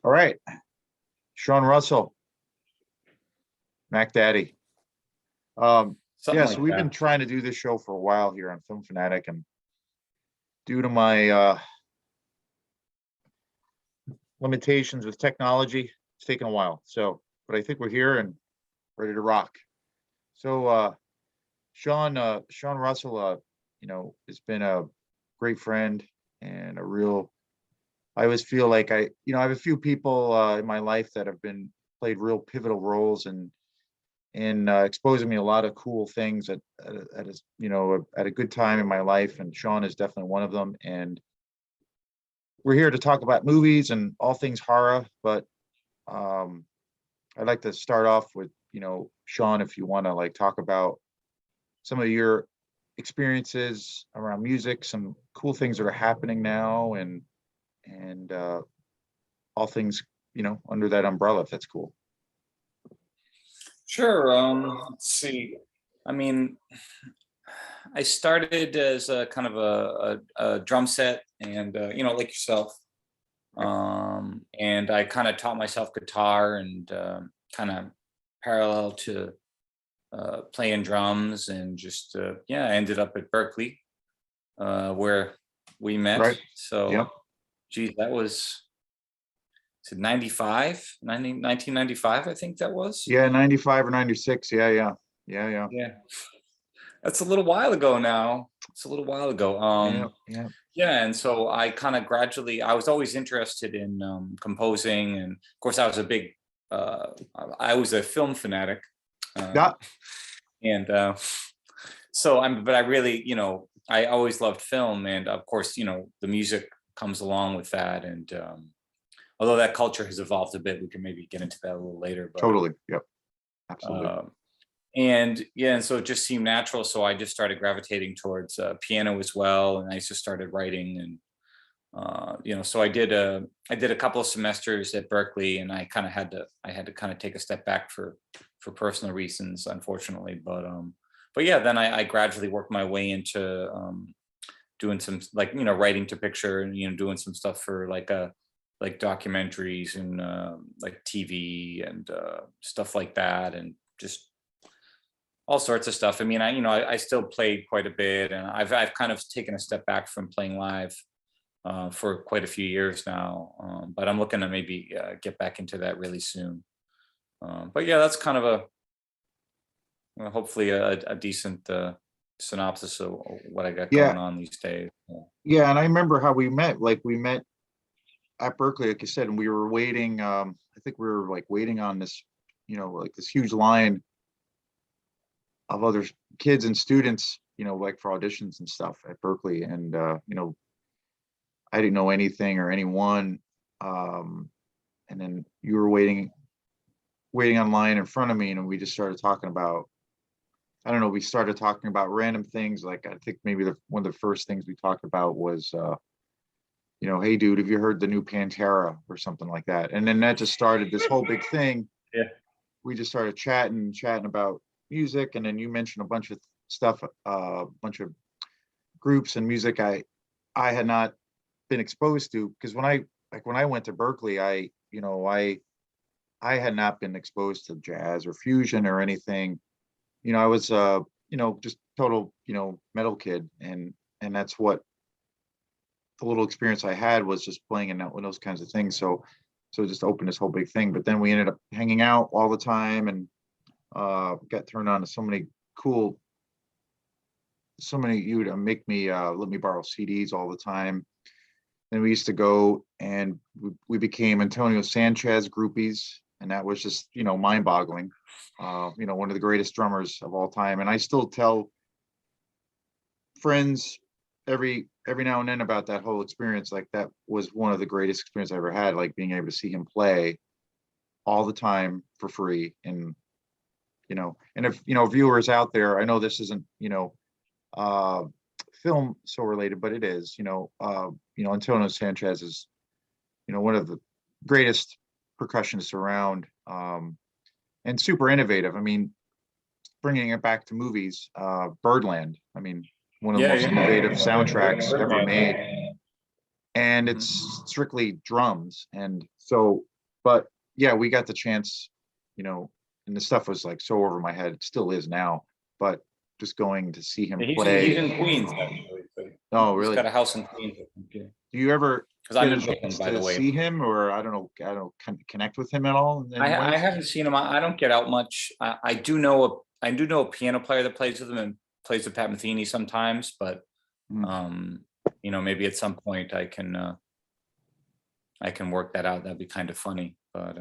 All right, Shawn Russell, Mac Daddy. Something Yeah, like so we've been that. trying to do this show for a while here on Film Fanatic, and due to my limitations with technology, it's taken a while. So, but I think we're here and ready to rock. So, Shawn Russell, has been a great friend and a real. I always feel like I have a few people in my life that have been played real pivotal roles in exposing me a lot of cool things at a good time in my life, and Shawn is definitely one of them. And we're here to talk about movies and all things horror, but um, I'd like to start off with Shawn, if you want to like talk about some of your experiences around music, some cool things that are happening now, and all things under that umbrella, if that's cool. Sure. Let's see. I mean, I started as a kind of a drum set, and like yourself. And I kind of taught myself guitar and kind of parallel to playing drums, and just I ended up at Berkeley, where we met. Right. So, Yep. geez, that was 1995, I think that was. Yeah, 95 or 96. Yeah. Yeah, that's a little while ago now. It's a little while ago. Yeah. Yeah, and so I kind of gradually, I was always interested in composing, and of course I was a film fanatic, Yeah. and but I really, I always loved film, and of course, the music comes along with that, and although that culture has evolved a bit, we can maybe get into that a little later. But Totally. Yep. Absolutely. and so it just seemed natural. So I just started gravitating towards piano as well, and I just started writing, and so I did a couple of semesters at Berkeley, and I had to kind of take a step back for personal reasons, unfortunately. But yeah, then I gradually worked my way into doing some, like, writing to picture, and doing some stuff for like documentaries and like TV and stuff like that, and just all sorts of stuff. I mean, I still played quite a bit, and I've kind of taken a step back from playing live for quite a few years now, but I'm looking to maybe get back into that really soon. But yeah, that's kind of hopefully a decent synopsis of what I got Yeah. going on these days. Yeah. And I remember how we met. Like we met at Berkeley, like you said, and we were waiting. I think we were like waiting on this, like this huge line of other kids and students, like for auditions and stuff at Berkeley. And I didn't know anything or anyone. And then you were waiting online in front of me, and we just started talking about, I don't know, we started talking about random things. Like I think maybe one of the first things we talked about was hey dude, have you heard the new Pantera or something like that? And then that just started this whole big thing. Yeah. We just started chatting about music, and then you mentioned a bunch of stuff, a bunch of groups and music I had not been exposed to, because when I went to Berkeley, I had not been exposed to jazz or fusion or anything. I was just total metal kid, and that's what the little experience I had was, just playing in those kinds of things. So it just opened this whole big thing. But then we ended up hanging out all the time, and got turned on to so many cool, you would make me let me borrow CDs all the time. And we used to go, and we became Antonio Sanchez groupies, and that was just mind boggling. One of the greatest drummers of all time. And I still tell friends every now and then about that whole experience. Like that was one of the greatest experiences I ever had, like being able to see him play all the time for free. And and if viewers out there, I know this isn't uh film so related, but it is. Antonio Sanchez is one of the greatest percussionists around, and super innovative. I mean, bringing it back to movies, Birdland, I mean, one of the most innovative soundtracks ever made, and it's strictly drums. And so But yeah, we got the chance, you know, and the stuff was like so over my head. It still is now, but just going to see him He's play. in Queens, actually. So Oh, he's got really? a house in Queens, I think, yeah. Do you ever Because I'm get a in Brooklyn, chance by the to way. see him, or I don't know, connect with him at all in any I ways? haven't seen him. I don't get out much. I do know a piano player that plays with him and plays with Pat Metheny sometimes, but Mm. maybe at some point I can work that out. That'd be kind of funny. But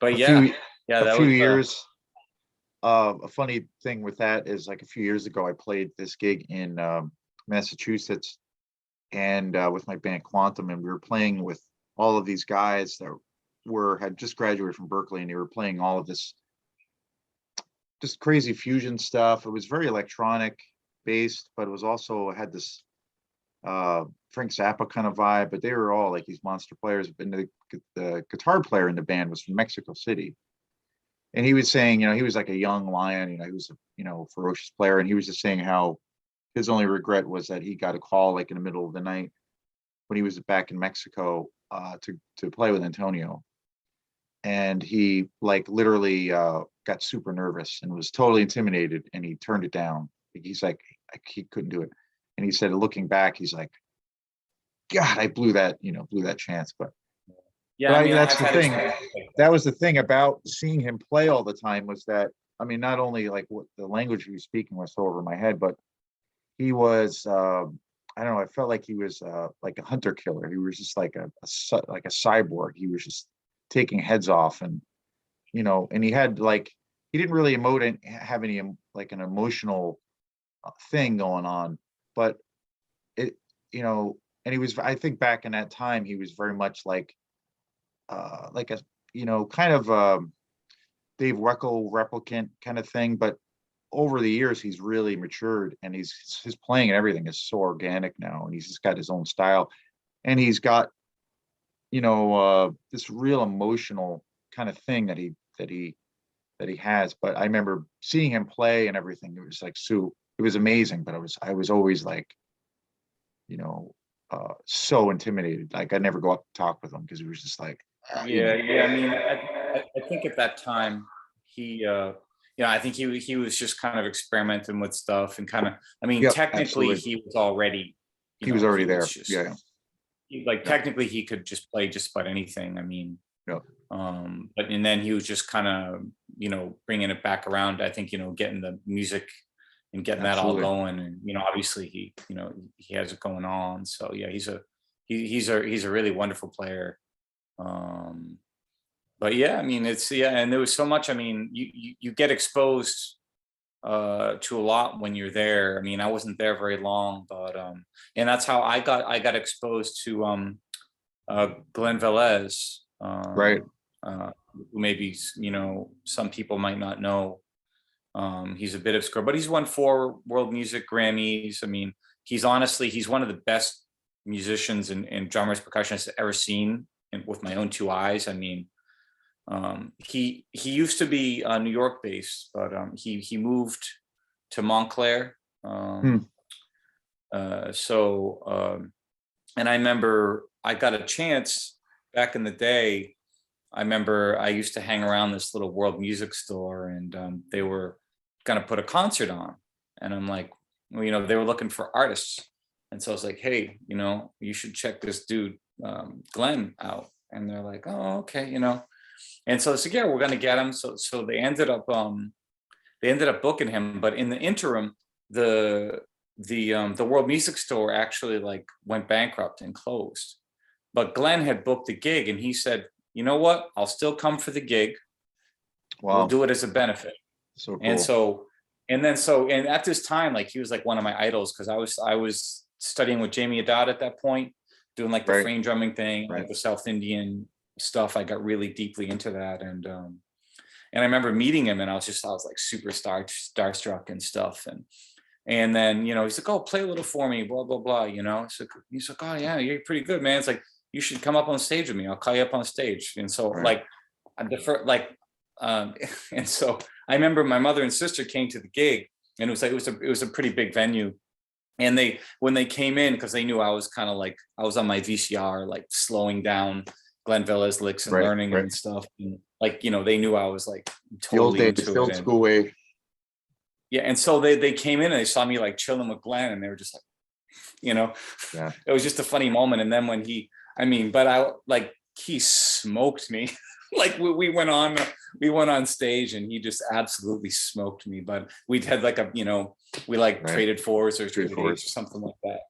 A yeah, few yeah, a that few was years. A funny thing with that is like a few years ago, I played this gig in Massachusetts, and with my band Quantum, and we were playing with all of these guys that had just graduated from Berkeley, and they were playing all of this just crazy fusion stuff. It was very electronic based, but it was also had this Frank Zappa kind of vibe. But they were all like these monster players. And the guitar player in the band was from Mexico City, and he was saying, he was like a young lion. He was a ferocious player, and he was just saying how his only regret was that he got a call like in the middle of the night when he was back in Mexico to play with Antonio, and he like literally got super nervous and was totally intimidated, and he turned it down. He's like, he couldn't do it, and he said, looking back, he's like, God, I blew that chance. But yeah. I mean, that's I've the had thing. experiences like that. That was the thing about seeing him play all the time, was that, I mean, not only like what the language he was speaking was so over my head, but he was I don't know, I felt like he was like a hunter killer. He was just like like a cyborg. He was just taking heads off, and and he had like, he didn't really have any like an emotional thing going on, but it and he was, I think back in that time, he was very much like a kind of Dave Weckl replicant kind of thing, but over the years he's really matured, and his playing and everything is so organic now, and he's just got his own style, and he's got this real emotional kind of thing that he has. But I remember seeing him play and everything. It was like, it was amazing, but I was always like, you know so intimidated. Like, I'd never go up to talk with him because it was just like, Yeah, yeah. I mean, I think at that time he, I think he was just kind of experimenting with stuff and kind of. I mean, yep, technically, absolutely. he was already, He was already he was there. just Yeah, like yeah, technically he could just play just about anything. I mean, yeah, and then he was just kind of bringing it back around. I think getting the music and getting that all absolutely. going, and obviously he has it going on. So yeah, he's a really wonderful player. Um, but yeah, I mean, and there was so much. I mean, you get exposed to a lot when you're there. I mean, I wasn't there very long, but and that's how I got exposed to Glenn Velez, Right. who maybe some people might not know. He's a bit obscure, but he's won 4 World Music Grammys. I mean, he's one of the best musicians and drummers, percussionists I've ever seen, with my own 2 eyes. I mean, he used to be New York based, but he moved to Montclair. Hmm. And I remember I got a chance back in the day. I remember I used to hang around this little world music store, and they were going to put a concert on. And I'm like, well, they were looking for artists. And so I was like, hey, you should check this dude, Glenn, out. And they're like, oh, okay, And so it's like, yeah, we're going to get him. So they ended up booking him. But in the interim, the World Music Store actually like went bankrupt and closed. But Glenn had booked the gig, and he said, you know what? I'll still come for the gig. We'll Wow. do it as a benefit. So cool. And at this time, like, he was like one of my idols, because I was studying with Jamie Haddad at that point, doing like the Right. frame drumming thing, Right. like the South Indian stuff. I got really deeply into that, and I remember meeting him, and I was like super starstruck and stuff, and then he's like, oh, play a little for me, blah blah blah, So he's like, oh yeah, you're pretty good, man. It's like, you should come up on stage with me. I'll call you up on stage. And so Right. like and so I remember my mother and sister came to the gig, and it was a pretty big venue. And when they came in, because they knew I was kind of like, I was on my VCR, like slowing down, Glenn Velez licks and Right, learning right. and stuff. And like, they knew I was like The old totally days, the into old it. school way. Yeah, and so they came in and they saw me like chilling with Glenn, and they were just like, Yeah. it was just a funny moment. And then when but I like he smoked me. Like we went on stage and he just absolutely smoked me. But we'd had like we like Right. traded fours or Traded traded fours. eights or something like that.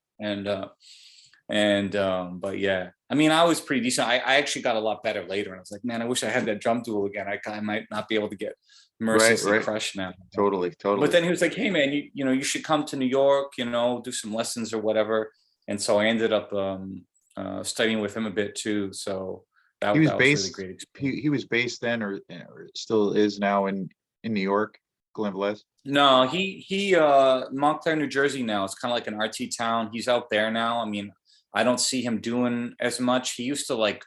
But yeah, I mean, I was pretty decent. I actually got a lot better later, and I was like, man, I wish I had that drum duel again. I might not be able to get mercilessly Right. crushed now. Totally. But then he was like, hey man, you should come to New York, do some lessons or whatever. And so I ended up studying with him a bit too. So that He was was really based, great experience. he was based then, or still is now in New York, Glenn Velez? No, he Montclair, New Jersey now. It's kind of like an RT town. He's out there now. I mean, I don't see him doing as much. He used to like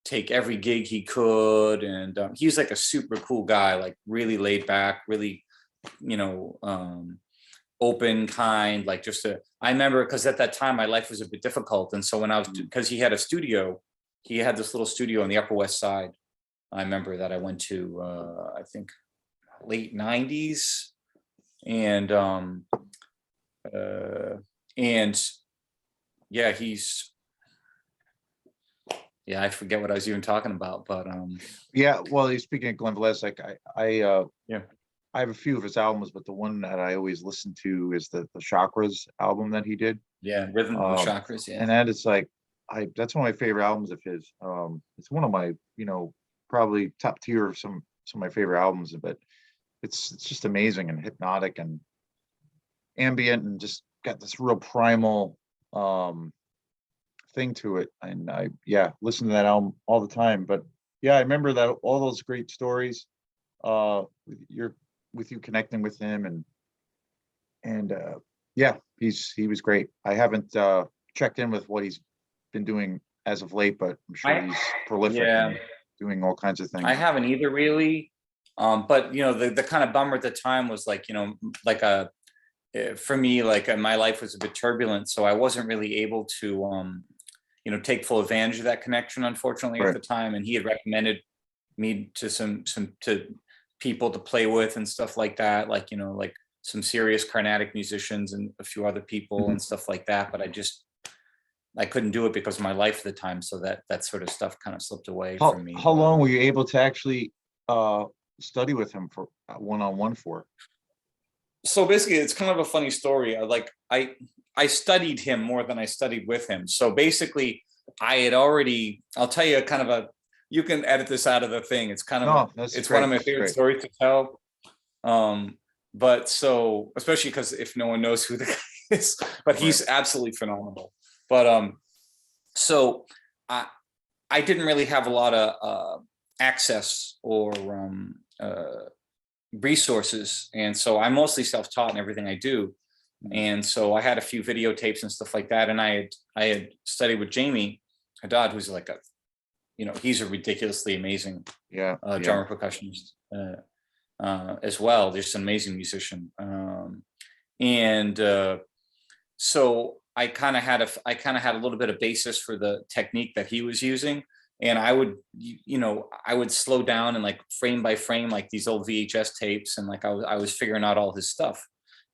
take every gig he could, and he's like a super cool guy, like really laid back, really, open, kind, like I remember because at that time my life was a bit difficult. And so when I was, because he had this little studio on the Upper West Side. I remember that I went to, I think late 90s. And yeah, I forget what I was even talking about, but Yeah, well, he's speaking of Glenn Velez, like yeah. I have a few of his albums, but the one that I always listen to is the Chakras album that he did. Yeah, Rhythm of the Chakras, And that is like, that's one of my favorite albums of his. It's one of my, probably top tier of some of my favorite albums, but it's just amazing and hypnotic and ambient, and just got this real primal thing to it. And I listen to that album all the time. But yeah, I remember that, all those great stories with you connecting with him, and he was great. I haven't checked in with what he's been doing as of late, but I'm sure he's prolific and doing all kinds of things. I haven't either really. But the kind of bummer at the time was like, for me, like my life was a bit turbulent, so I wasn't really able to take full advantage of that connection, unfortunately, at the time. And he had recommended me to some to people to play with and stuff like that, like like some serious Carnatic musicians and a few other people and stuff like that. But I couldn't do it because of my life at the time, so that sort of stuff kind of slipped away from me. How long were you able to actually study with him for one-on-one for? So basically, it's kind of a funny story. I studied him more than I studied with him. So basically, I had already, I'll tell you kind of you can edit this out of the thing. It's kind of, it's great. One of my favorite stories to tell. But so, especially because if no one knows who the guy is, but he's absolutely phenomenal. But so I didn't really have a lot of access or resources, and so I'm mostly self-taught in everything I do. And so I had a few videotapes and stuff like that, and I had studied with Jamie Haddad, who's like he's a ridiculously amazing drummer percussionist as well. Just an amazing musician, and so I kind of had a little bit of basis for the technique that he was using. And I would, I would slow down and like frame by frame, like these old VHS tapes. And like, I was figuring out all his stuff.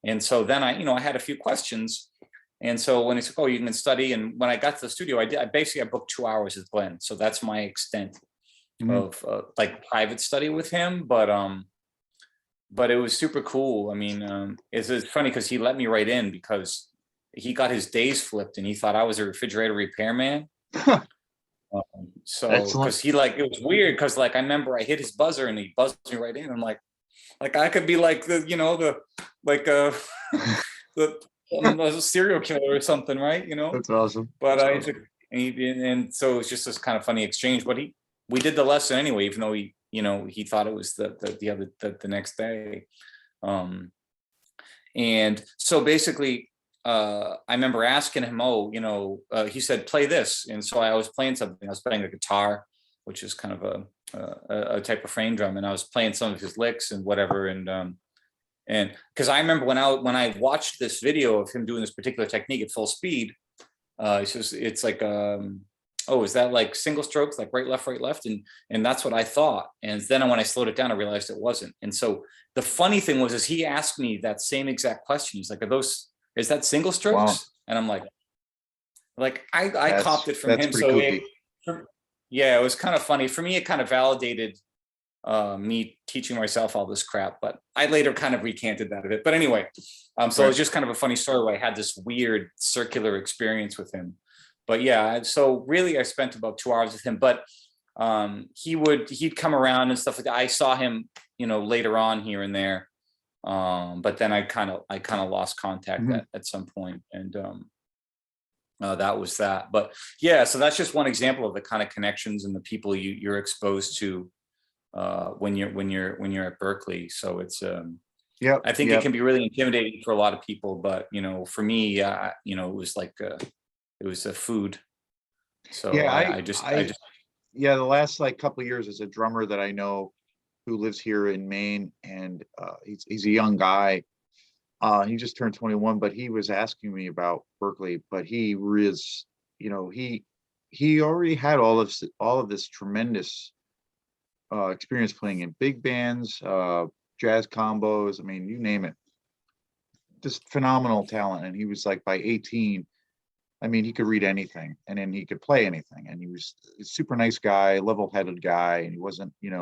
And so then I had a few questions. And so when he said, oh, you can study. And when I got to the studio, I booked 2 hours with Glenn. So that's my extent of like private study with him. But it was super cool. I mean, it's funny because he let me right in because he got his days flipped and he thought I was a refrigerator repairman. So because it was weird because like I remember I hit his buzzer and he buzzed me right in. I'm like I could be like the serial killer or something, right? That's awesome. But and so it was just this kind of funny exchange. But we did the lesson anyway, even though he thought it was the next day. And so basically I remember asking him, he said, play this. And so I was playing something. I was playing a guitar, which is kind of a type of frame drum. And I was playing some of his licks and whatever. And because I remember when I watched this video of him doing this particular technique at full speed, it's like oh, is that like single strokes, like right, left, and that's what I thought. And then when I slowed it down, I realized it wasn't. And so the funny thing was, is he asked me that same exact question. He's like, is that single Wow, strokes? And I'm like I copped it from that's him. pretty So kooky. yeah, it was kind of funny for me. It kind of validated me teaching myself all this crap, but I later kind of recanted that a bit. But anyway, so it Right. was just kind of a funny story where I had this weird circular experience with him. But yeah, so really I spent about 2 hours with him, but he'd come around and stuff like that. I saw him, later on here and there. But then I kind of lost contact Mhm. at some point, and that was that. But yeah, so that's just one example of the kind of connections and the people you're exposed to when you're at Berkeley. So it's Yep, I think it yep. can be really intimidating for a lot of people, but for me, it was like it was a food. So Yeah, I just yeah, the last, like, couple of years as a drummer that I know who lives here in Maine, and, he's a young guy. He just turned 21, but he was asking me about Berkeley, but he is, he already had all of this tremendous, experience playing in big bands, jazz combos, I mean, you name it. Just phenomenal talent, and he was, like, by 18, I mean, he could read anything, and then he could play anything, and he was a super nice guy, level-headed guy, and he wasn't, he's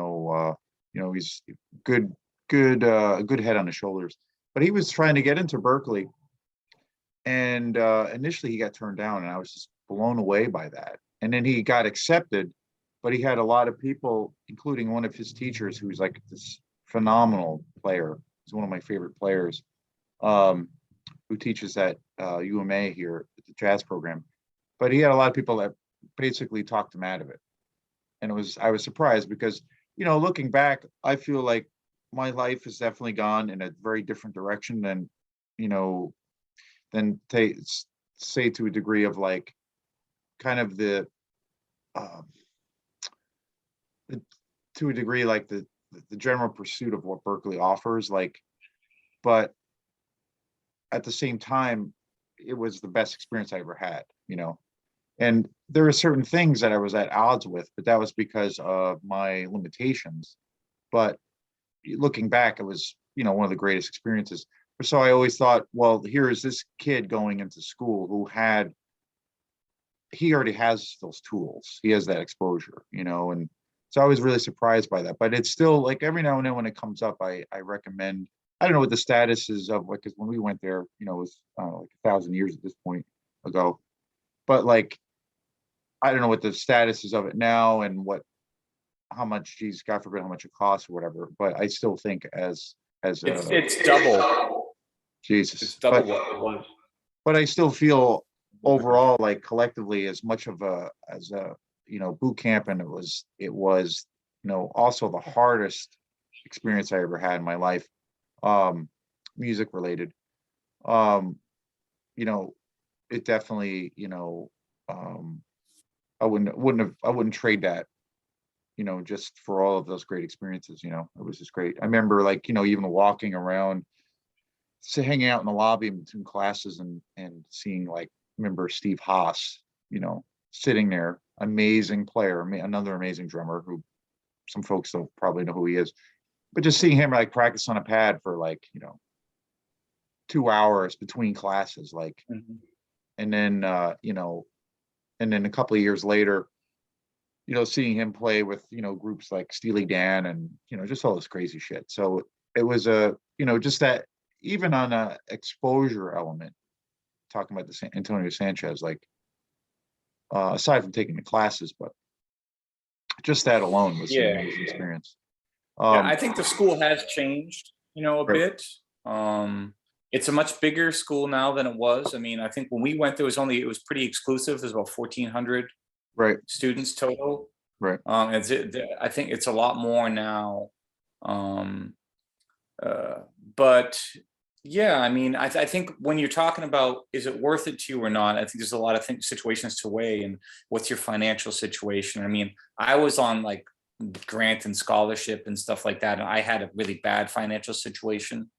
good, good head on his shoulders. But he was trying to get into Berkeley, and initially he got turned down, and I was just blown away by that. And then he got accepted, but he had a lot of people, including one of his teachers, who's like this phenomenal player. He's one of my favorite players. Um, who teaches at UMA here at the jazz program. But he had a lot of people that basically talked him out of it. And I was surprised because, looking back, I feel like my life has definitely gone in a very different direction you know, than say to a degree of like kind of um, the to a degree like the general pursuit of what Berkeley offers. Like, but at the same time, it was the best experience I ever had. And there are certain things that I was at odds with, but that was because of my limitations. But looking back, it was, one of the greatest experiences. So I always thought, well, here is this kid going into school he already has those tools. He has that exposure. And so I was really surprised by that. But it's still like every now and then when it comes up, I recommend. I don't know what the status is of like, because when we went there, it was like 1,000 years at this point ago. But like, I don't know what the status is of it now and how much, geez, God forbid, how much it costs or whatever. But I still think as it's double. It's Jesus, double what it was. but I still feel overall like collectively as much of a boot camp, and it was also the hardest experience I ever had in my life, um, music related. Um, you know, it definitely, um, I wouldn't trade that, just for all of those great experiences. It was just great. I remember like, even walking around, hanging out in the lobby in between classes and seeing like, remember Steve Haas, sitting there, amazing player, another amazing drummer who some folks don't probably know who he is, but just seeing him like practice on a pad for like, 2 hours between classes, like, Mhm. and then, and then a couple of years later, seeing him play with, groups like Steely Dan and, just all this crazy shit. So it was just that even on a exposure element, talking about the Antonio Sanchez, like, aside from taking the classes, but just that alone was an Yeah. amazing experience. Yeah, I Um, think the school has changed, a right, bit. It's a much bigger school now than it was. I mean, I think when we went, it was pretty exclusive. There's about 1,400 right, students total. right. I think it's a lot more now. Um, uh, but yeah, I mean, I think when you're talking about is it worth it to you or not, I think there's a lot of situations to weigh, and what's your financial situation. I mean, I was on like grant and scholarship and stuff like that, and I had a really bad financial situation.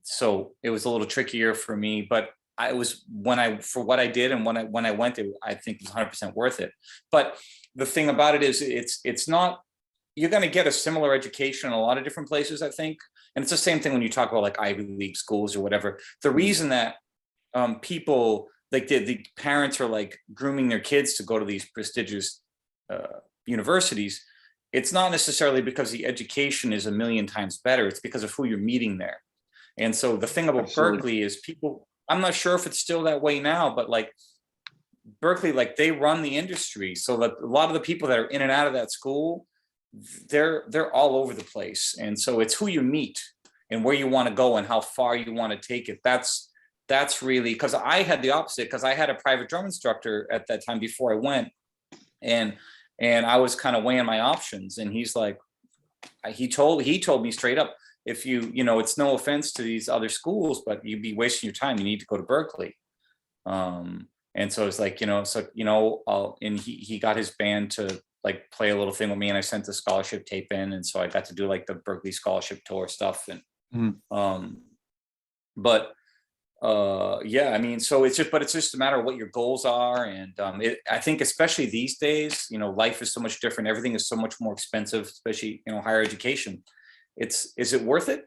So it was a little trickier for me, but I was, for what I did and when I went, I think it was 100% worth it. But the thing about it is, it's not, you're going to get a similar education in a lot of different places, I think. And it's the same thing when you talk about like Ivy League schools or whatever. The reason that people, like the parents are like grooming their kids to go to these prestigious universities, it's not necessarily because the education is a million times better. It's because of who you're meeting there. And so the thing about Absolutely. Berkeley is people, I'm not sure if it's still that way now, but like Berkeley, like they run the industry. So that a lot of the people that are in and out of that school, they're all over the place. And so it's who you meet and where you want to go and how far you want to take it. That's really, because I had the opposite, because I had a private drum instructor at that time before I went. And I was kind of weighing my options. And he's like, he told me straight up, if it's no offense to these other schools, but you'd be wasting your time. You need to go to Berkeley. And so it's like, and he got his band to like play a little thing with me, and I sent the scholarship tape in. And so I got to do like the Berkeley scholarship tour stuff. And, but yeah, I mean, so it's just a matter of what your goals are. And I think especially these days, life is so much different. Everything is so much more expensive, especially, higher education. Is it worth it?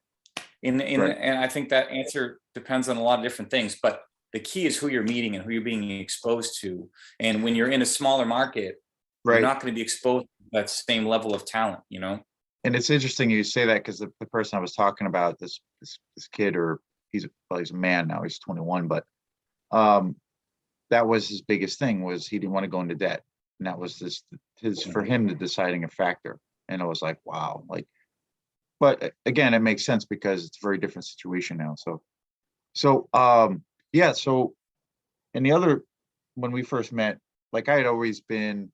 And I think that answer depends on a lot of different things, but the key is who you're meeting and who you're being exposed to. And when you're in a smaller market, you're not going to be exposed to that same level of talent, And it's interesting you say that, because the person I was talking about, this kid, or he's a man now, he's 21, but that was his biggest thing, was he didn't want to go into debt. And that was for him, the deciding a factor. And I was like, wow, like, but again, it makes sense because it's a very different situation now. So yeah. So, and the other, when we first met, like I had always been,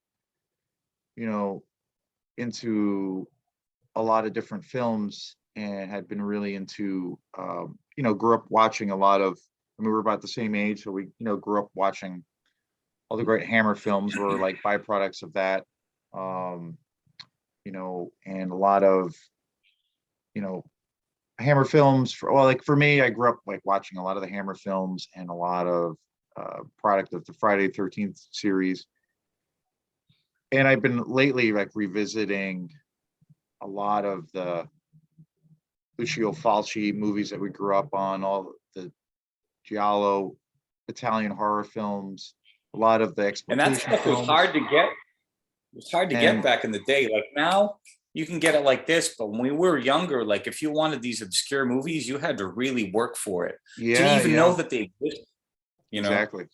into a lot of different films, and had been really into, grew up watching a lot of, we were about the same age. So we, grew up watching all the great Hammer films, were like byproducts of that. And a lot of, Hammer films, for me, I grew up like watching a lot of the Hammer films, and a lot of product of the Friday the 13th series. And I've been lately like revisiting a lot of the Lucio Fulci movies that we grew up on, all the Giallo Italian horror films, a lot of the and that exploitation stuff was films. hard to get. It was hard to get back in the day. Like now you can get it like this, but when we were younger, like if you wanted these obscure movies, you had to really work for it to even know that they existed. Exactly.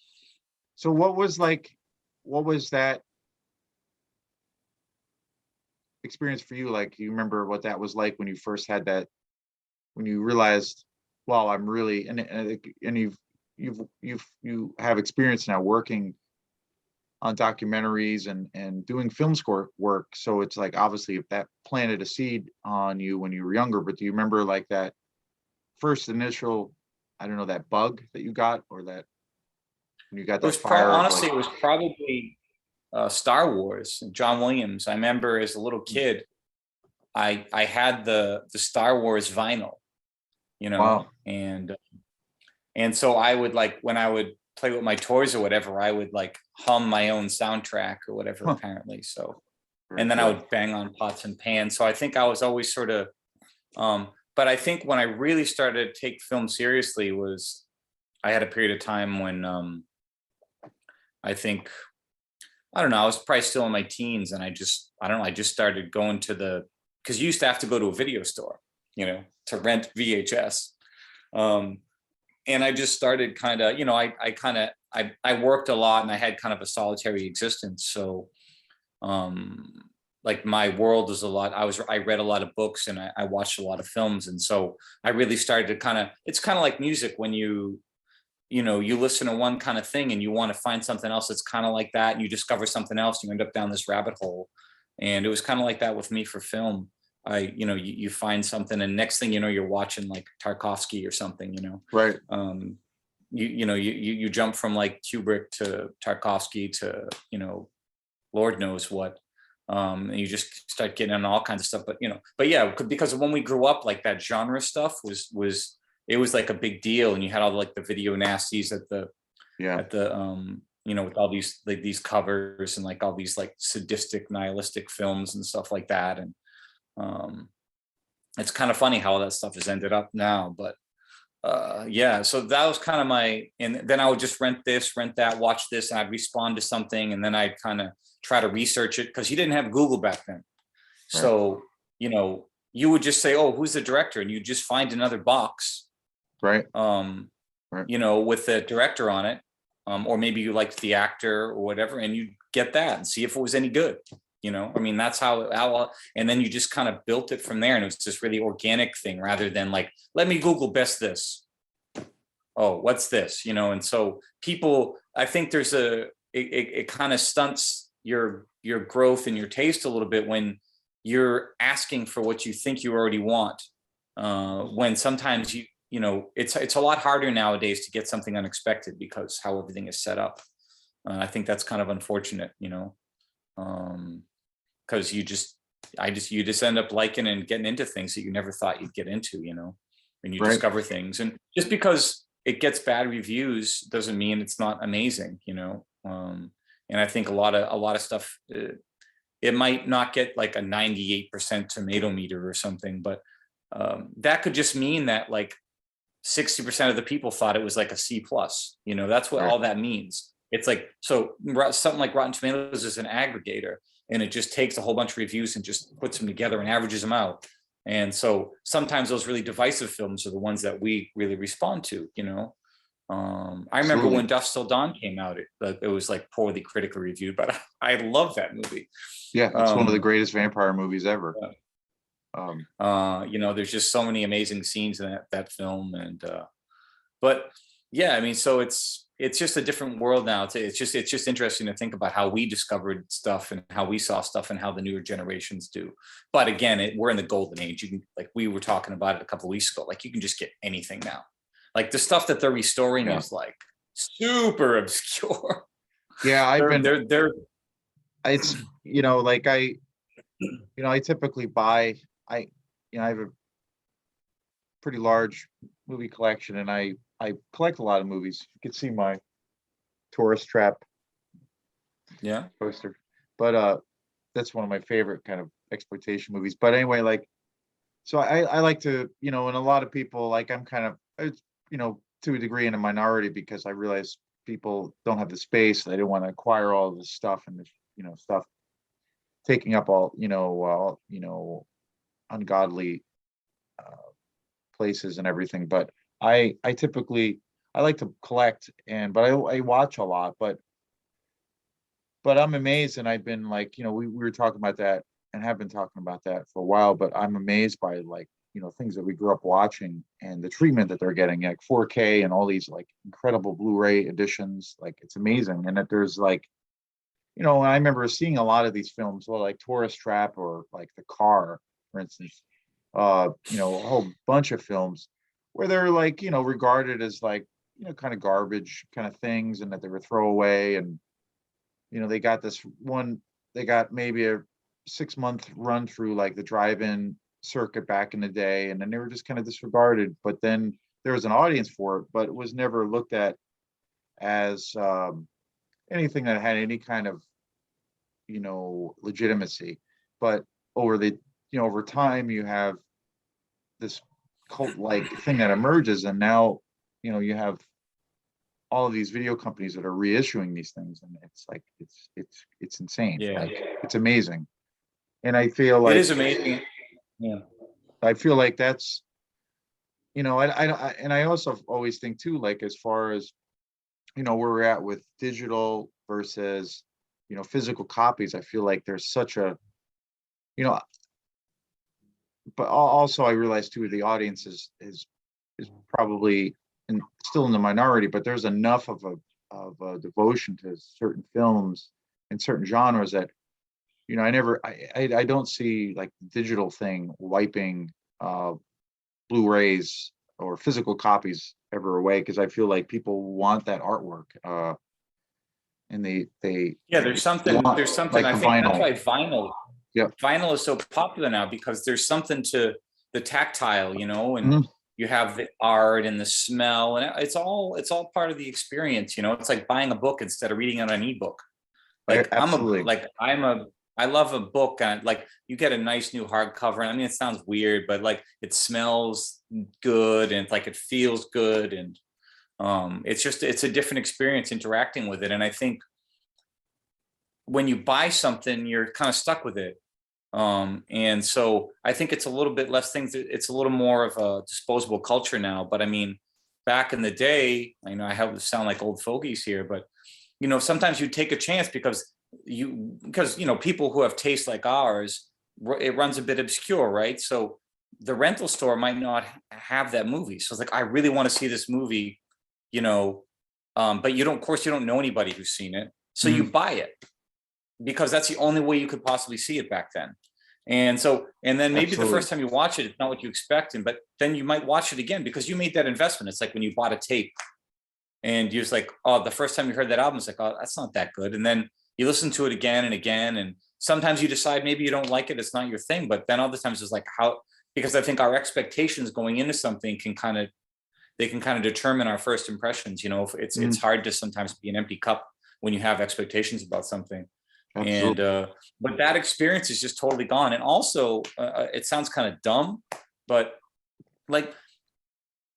So what was that experience for you? Like, you remember what that was like when you first had that, when you realized, wow, I'm really, and you have experience now working on documentaries and doing film score work. So it's like, obviously, if that planted a seed on you when you were younger, but do you remember like that first initial, I don't know, that bug that you got, or that when you got that fire? Honestly, it was probably Star Wars, John Williams. I remember as a little kid, I had the Star Wars vinyl, Wow. and so I would, like, when I would play with my toys or whatever, I would like hum my own soundtrack or whatever, apparently. So, and then I would bang on pots and pans. So I think I was always sort of, but I think when I really started to take film seriously was, I had a period of time when I think, I don't know, I was probably still in my teens, and I just started going to because you used to have to go to a video store, to rent VHS. And I just started kind of, I worked a lot, and I had kind of a solitary existence. So like my world was a lot, I read a lot of books, and I watched a lot of films. And so I really started to it's kind of like music, when you listen to one kind of thing and you want to find something else that's kind of like that, and you discover something else, you end up down this rabbit hole. And it was kind of like that with me for film. You find something, and next thing you know, you're watching like Tarkovsky or something, Right. You jump from like Kubrick to Tarkovsky to, Lord knows what. And you just start getting on all kinds of stuff, but yeah, because when we grew up, like that genre stuff was it was like a big deal, and you had all like the video nasties Yeah. at the you know, with all these like these covers and like all these like sadistic nihilistic films and stuff like that. And it's kind of funny how all that stuff has ended up now. But yeah, so that was kind of my, and then I would just rent this, rent that, watch this, and I'd respond to something, and then I'd kind of try to research it, because you didn't have Google back then. Right. So, you know, you would just say, oh, who's the director? And you just find another box, Right. you know, with the director on it. Or maybe you liked the actor or whatever, and you get that and see if it was any good. You know, I mean, that's how, and then you just kind of built it from there. And it was this really organic thing, rather than like, let me Google best this. Oh, what's this? You know, and so people, I think there's it kind of stunts your growth and your taste a little bit when you're asking for what you think you already want. When sometimes you know, it's a lot harder nowadays to get something unexpected, because how everything is set up. I think that's kind of unfortunate, you know, because you just end up liking and getting into things that you never thought you'd get into, you know, when you discover things. And just because it gets bad reviews doesn't mean it's not amazing, you know. And I think a lot of stuff, it might not get like a 98% tomato meter or something, but that could just mean that like 60% of the people thought it was like a C+, you know. That's what all that means. It's like, so something like Rotten Tomatoes is an aggregator, and it just takes a whole bunch of reviews and just puts them together and averages them out. And so sometimes those really divisive films are the ones that we really respond to, you know. I remember when Dusk Till Dawn came out, it was like poorly critically reviewed, but I love that movie. Yeah, it's one of the greatest vampire movies ever. You know, there's just so many amazing scenes in that film. And but yeah, I mean, so it's just a different world now. It's just interesting to think about how we discovered stuff and how we saw stuff and how the newer generations do. But again, we're in the golden age. You can, like we were talking about it a couple of weeks ago, like you can just get anything now. Like the stuff that they're restoring is like super obscure. Yeah, it's, you know, like I typically buy, I have a pretty large movie collection, and I collect a lot of movies. You can see my Tourist Trap poster, but that's one of my favorite kind of exploitation movies. But anyway, like, so I like to, you know, and a lot of people, like, I'm kind of, you know, to a degree in a minority, because I realize people don't have the space. They don't want to acquire all of this stuff, and this, you know, stuff taking up all, you know, ungodly places and everything. But I typically, I like to collect, but I watch a lot, but I'm amazed, and I've been like, you know, we were talking about that and have been talking about that for a while, but I'm amazed by, like, you know, things that we grew up watching and the treatment that they're getting, like 4K and all these like incredible Blu-ray editions. Like, it's amazing. And that there's like, you know, I remember seeing a lot of these films, well, like Tourist Trap or like The Car, for instance, you know, a whole bunch of films where they're like, you know, regarded as like, you know, kind of garbage kind of things, and that they were throwaway. And, you know, they got maybe a 6-month run through like the drive-in circuit back in the day, and then they were just kind of disregarded. But then there was an audience for it, but it was never looked at as anything that had any kind of, you know, legitimacy. But over time, you have this cult-like thing that emerges, and now, you know, you have all of these video companies that are reissuing these things, and it's like it's insane. Like, it's amazing. And I feel like it is amazing. Yeah, I feel like that's, you know, I also always think too, like, as far as, you know, where we're at with digital versus, you know, physical copies, I feel like there's such a, you know, but also I realize too, the audience is probably still in the minority, but there's enough of a devotion to certain films and certain genres that, you know, I don't see like the digital thing wiping Blu-rays or physical copies ever away, because I feel like people want that artwork, and they there's something like I think vinyl. that's why vinyl is so popular now, because there's something to the tactile, you know. And you have the art and the smell, and it's all part of the experience. It's like buying a book instead of reading it on an ebook. Like Absolutely. I love a book, and like you get a nice new hardcover. I mean, it sounds weird, but like it smells good and like it feels good, and it's a different experience interacting with it. And I think when you buy something, you're kind of stuck with it. And so I think it's a little bit less things. It's a little more of a disposable culture now. But I mean, back in the day, I know I have to sound like old fogies here, but sometimes you take a chance because people who have taste like ours, it runs a bit obscure, right? So the rental store might not have that movie. So it's like, I really want to see this movie, but of course, you don't know anybody who's seen it. So you buy it because that's the only way you could possibly see it back then. And then maybe the first time you watch it, it's not what you expect, but then you might watch it again because you made that investment. It's like when you bought a tape and you're just like, oh, the first time you heard that album, it's like, oh, that's not that good. And then you listen to it again and again. And sometimes you decide maybe you don't like it, it's not your thing. But then other times it's like because I think our expectations going into something can kind of determine our first impressions. It's hard to sometimes be an empty cup when you have expectations about something. Absolutely. And but that experience is just totally gone. And also it sounds kind of dumb, but like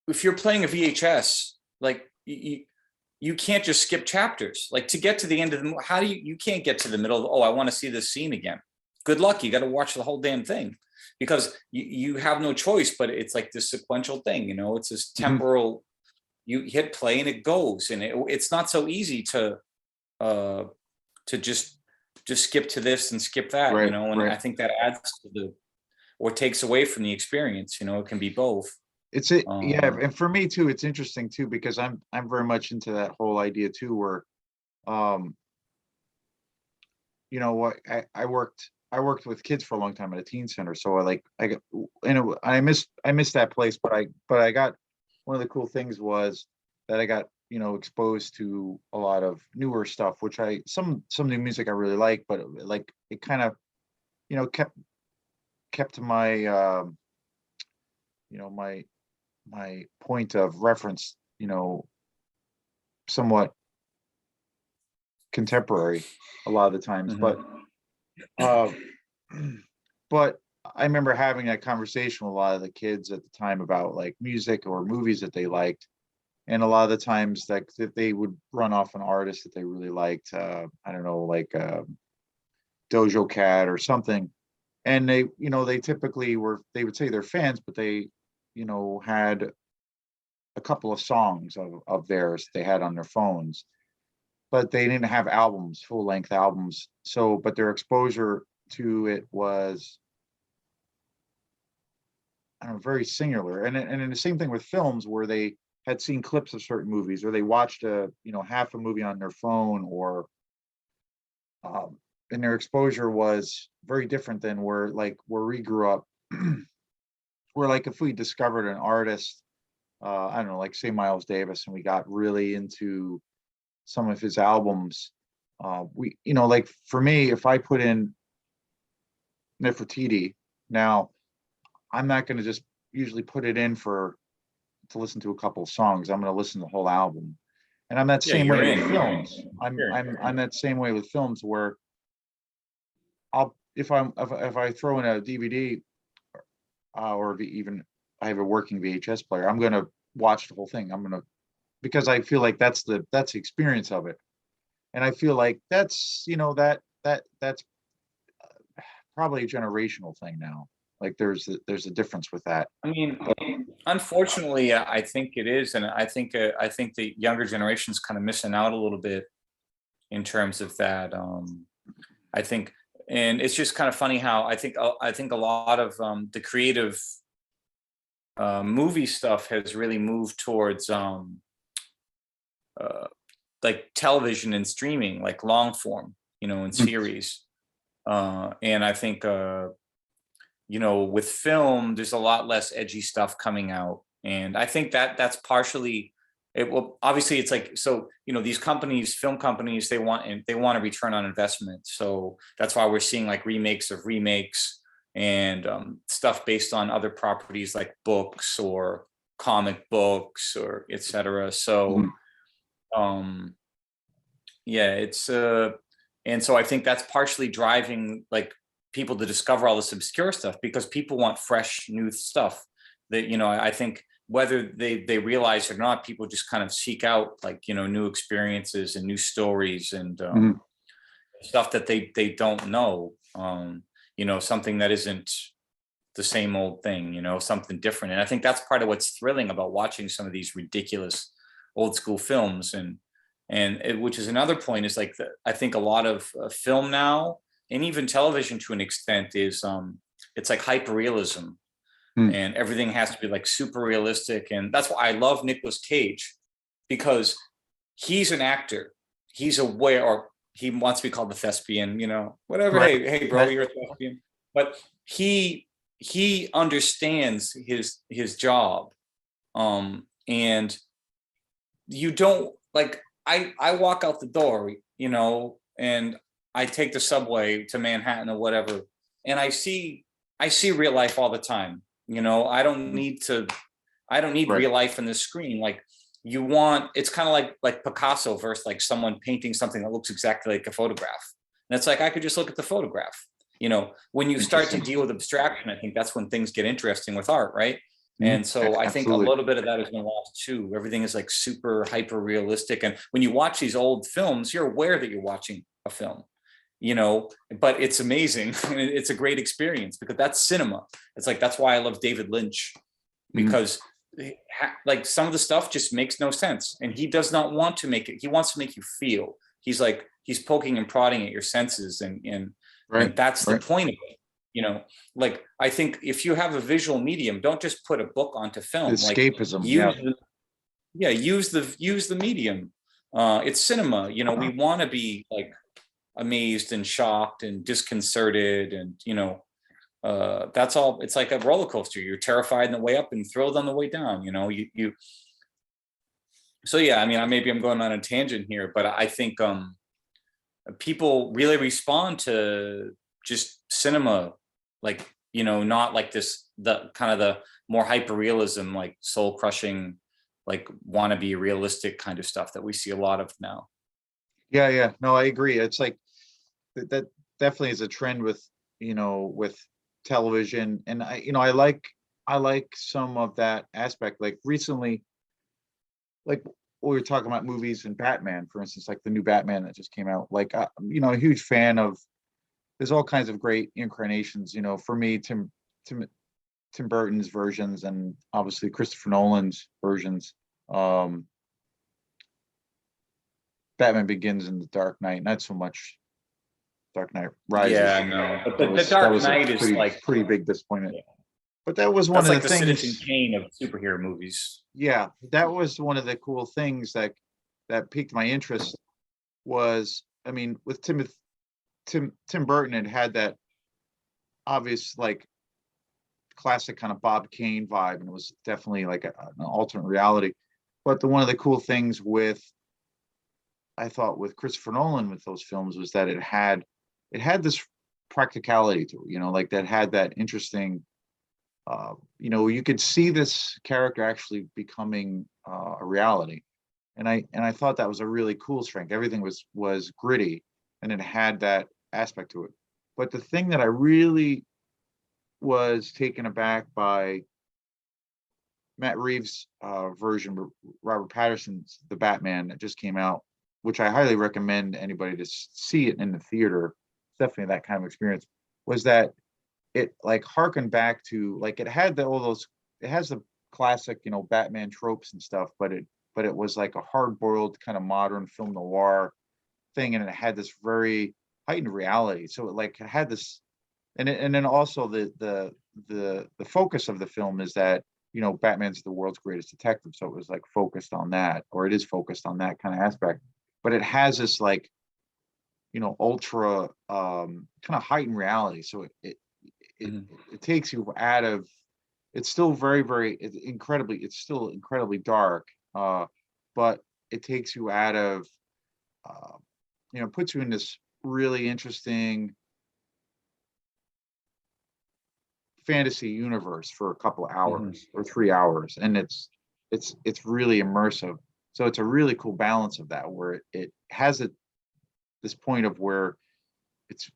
if you're playing a VHS, like you can't just skip chapters. Like to get to the end of the movie, how do you can't get to the middle of, oh, I want to see this scene again. Good luck. You got to watch the whole damn thing because you have no choice. But it's like this sequential thing, it's this temporal. You hit play and it goes, and it's not so easy to just skip to this and skip that, Right, and right. I think that adds to or takes away from the experience. It can be both. Yeah, and for me too, it's interesting too because I'm very much into that whole idea too, where, what I worked with kids for a long time at a teen center, so I missed that place, but I got one of the cool things was that I got exposed to a lot of newer stuff, which some new music I really like, but like it kind of kept my my point of reference somewhat contemporary a lot of the times. But but I remember having that conversation with a lot of the kids at the time about like music or movies that they liked. And a lot of the times that they would run off an artist that they really liked, I don't know, like Dojo Cat or something. And they typically they would say they're fans, but they, had a couple of songs of theirs they had on their phones, but they didn't have albums, full length albums. So, but their exposure to it was, I don't know, very singular. And the same thing with films where they had seen clips of certain movies, or they watched half a movie on their phone, or and their exposure was very different than where we grew up. Where like if we discovered an artist, I don't know, like say Miles Davis, and we got really into some of his albums, we like for me, if I put in Nefertiti now, I'm not going to just usually put it in to listen to a couple of songs. I'm going to listen to the whole album. And I'm that same way with films. I'm that same way with films where if I throw in a DVD, or even I have a working VHS player, I'm going to watch the whole thing. Because I feel like that's the experience of it. And I feel like that's that's probably a generational thing now. Like there's a difference with that. I mean, unfortunately, I think it is, and I think the younger generation's kind of missing out a little bit in terms of that. I think, and it's just kind of funny how I think a lot of the creative movie stuff has really moved towards like television and streaming, like long form, and series. And I think with film, there's a lot less edgy stuff coming out. And I think that's partially it. Well, obviously it's like, so, these companies, film companies, they want a return on investment. So that's why we're seeing like remakes of remakes and stuff based on other properties like books or comic books or etc. So yeah, it's and so I think that's partially driving like people to discover all this obscure stuff, because people want fresh new stuff that, I think whether they realize it or not, people just kind of seek out like, new experiences and new stories and stuff that they don't know, something that isn't the same old thing, something different. And I think that's part of what's thrilling about watching some of these ridiculous old school films. Which is another point, is like I think a lot of film now, and even television to an extent, is it's like hyper-realism, and everything has to be like super realistic. And that's why I love Nicolas Cage, because he's an actor. He's aware, or he wants to be called the thespian, whatever. Right. Hey, bro, you're a thespian. But he understands his job, and you don't like. I walk out the door, and I take the subway to Manhattan or whatever, and I see real life all the time. I don't need real life in the screen. Like it's kind of like Picasso versus like someone painting something that looks exactly like a photograph. And it's like, I could just look at the photograph. When you start to deal with abstraction, I think that's when things get interesting with art, right? And so I think a little bit of that has been lost too. Everything is like super hyper realistic. And when you watch these old films, you're aware that you're watching a film, but it's amazing. It's a great experience, because that's cinema. It's like, that's why I love David Lynch, because like some of the stuff just makes no sense. And he does not want to make it. He wants to make you feel. He's poking and prodding at your senses. And that's the point of it. Like, I think if you have a visual medium, don't just put a book onto film. Escapism. Like, use the medium. It's cinema. We want to be like amazed and shocked and disconcerted, and that's all. It's like a roller coaster. You're terrified on the way up and thrilled on the way down. So yeah, I mean, maybe I'm going on a tangent here, but I think people really respond to just cinema, like, not like the kind of the more hyper realism, like soul crushing, like wannabe realistic kind of stuff that we see a lot of now. Yeah. No, I agree. It's like that definitely is a trend with television. And I like some of that aspect. Like recently, like we were talking about movies and Batman, for instance, like the new Batman that just came out. Like, a huge fan of. There's all kinds of great incarnations, for me, Tim Burton's versions, and obviously Christopher Nolan's versions. Batman Begins and The Dark Knight, not so much Dark Knight Rises. Yeah, no. But the Dark Knight is like pretty big disappointment. Yeah. But that was one of the things. Citizen Kane of superhero movies. Yeah, that was one of the cool things that piqued my interest. Was, I mean, with Tim Burton had that obvious, like, classic kind of Bob Kane vibe, and it was definitely like an alternate reality. But one of the cool things I thought with Christopher Nolan with those films was that it had this practicality to it, like that had that interesting, you could see this character actually becoming a reality, and I thought that was a really cool strength. Everything was gritty, and it had that aspect to it. But the thing that I really was taken aback by Matt Reeves' version, Robert Pattinson's The Batman that just came out, which I highly recommend anybody to see it in the theater. It's definitely that kind of experience. Was that it like harkened back to, like, it had it has the classic, Batman tropes and stuff, but it was like a hard-boiled kind of modern film noir thing, and it had this very heightened reality. So it had this, and then also the focus of the film is that Batman's the world's greatest detective, so it was like focused on that, or it is focused on that kind of aspect. But it has this like ultra kind of heightened reality. So it takes you out of. It's still it's still incredibly dark, but it takes you out of. Puts you in this really interesting fantasy universe for a couple of Mhm. hours or 3 hours, and it's really immersive. So it's a really cool balance of that, where it has this point of where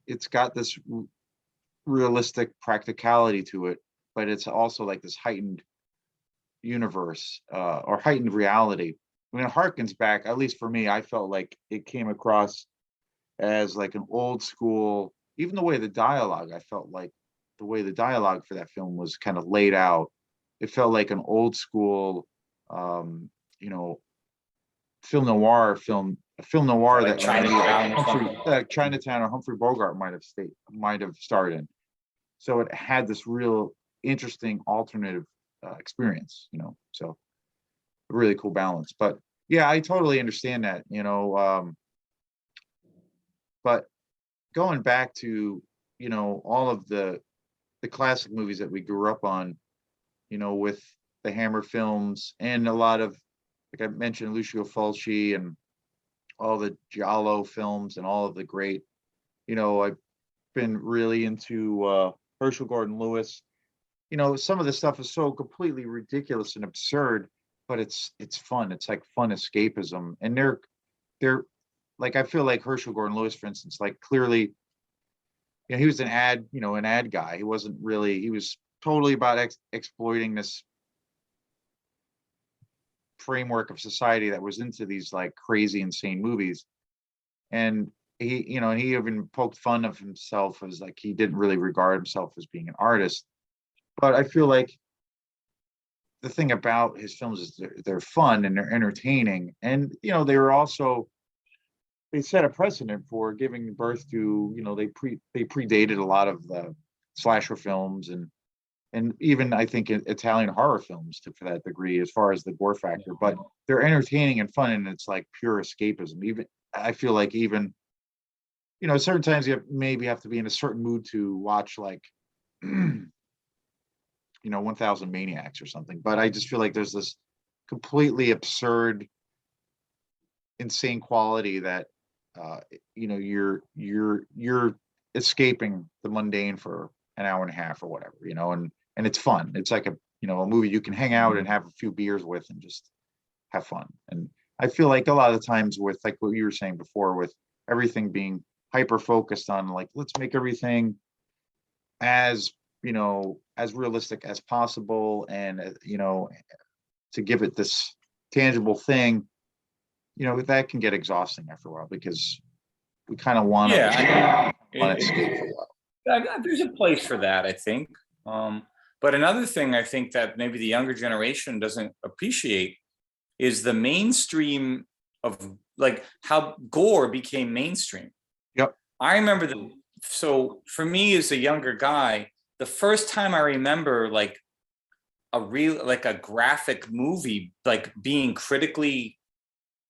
it's got this realistic practicality to it, but it's also like this heightened universe, or heightened reality. I mean, it harkens back, at least for me, I felt like it came across as like an old school, even the way the dialogue, I felt like the way the dialogue for that film was kind of laid out. It felt like an old school, you know, a film noir Like that maybe like Chinatown or something. Chinatown or Humphrey Bogart might have starred in. So it had this real interesting alternative experience, so a really cool balance. But yeah, I totally understand that, but going back to, all of the classic movies that we grew up on, with the Hammer films and a lot of, like I mentioned, Lucio Fulci and all the Giallo films and all of the great, I've been really into Herschel Gordon Lewis. Some of the stuff is so completely ridiculous and absurd, but it's fun. It's like fun escapism. And they're like, I feel like Herschel Gordon Lewis, for instance, like clearly, he was an ad guy. He was totally about exploiting this framework of society that was into these like crazy, insane movies. And he even poked fun of himself as like he didn't really regard himself as being an artist. But I feel like the thing about his films is they're fun and they're entertaining, and they set a precedent for giving birth to, they predated a lot of the slasher films, and even I think Italian horror films for that degree, as far as the gore factor. But they're entertaining and fun, and it's like pure escapism. Even I feel like even, certain times you maybe have to be in a certain mood to watch, like 1000 Maniacs or something. But I just feel like there's this completely absurd, insane quality that you're escaping the mundane for an hour and a half or whatever, and it's fun. It's like a movie you can hang out and have a few beers with and just have fun. And I feel like a lot of the times with, like what you were saying before, with everything being hyper focused on, like, let's make everything as as realistic as possible, and to give it this tangible thing, that can get exhausting after a while, because we kind of want to Yeah, I mean, escape for a while. there's a place for that, I think. But another thing I think that maybe the younger generation doesn't appreciate is the mainstream of, like, how gore became mainstream. Yep. I remember so for me as a younger guy, the first time I remember like a graphic movie like being critically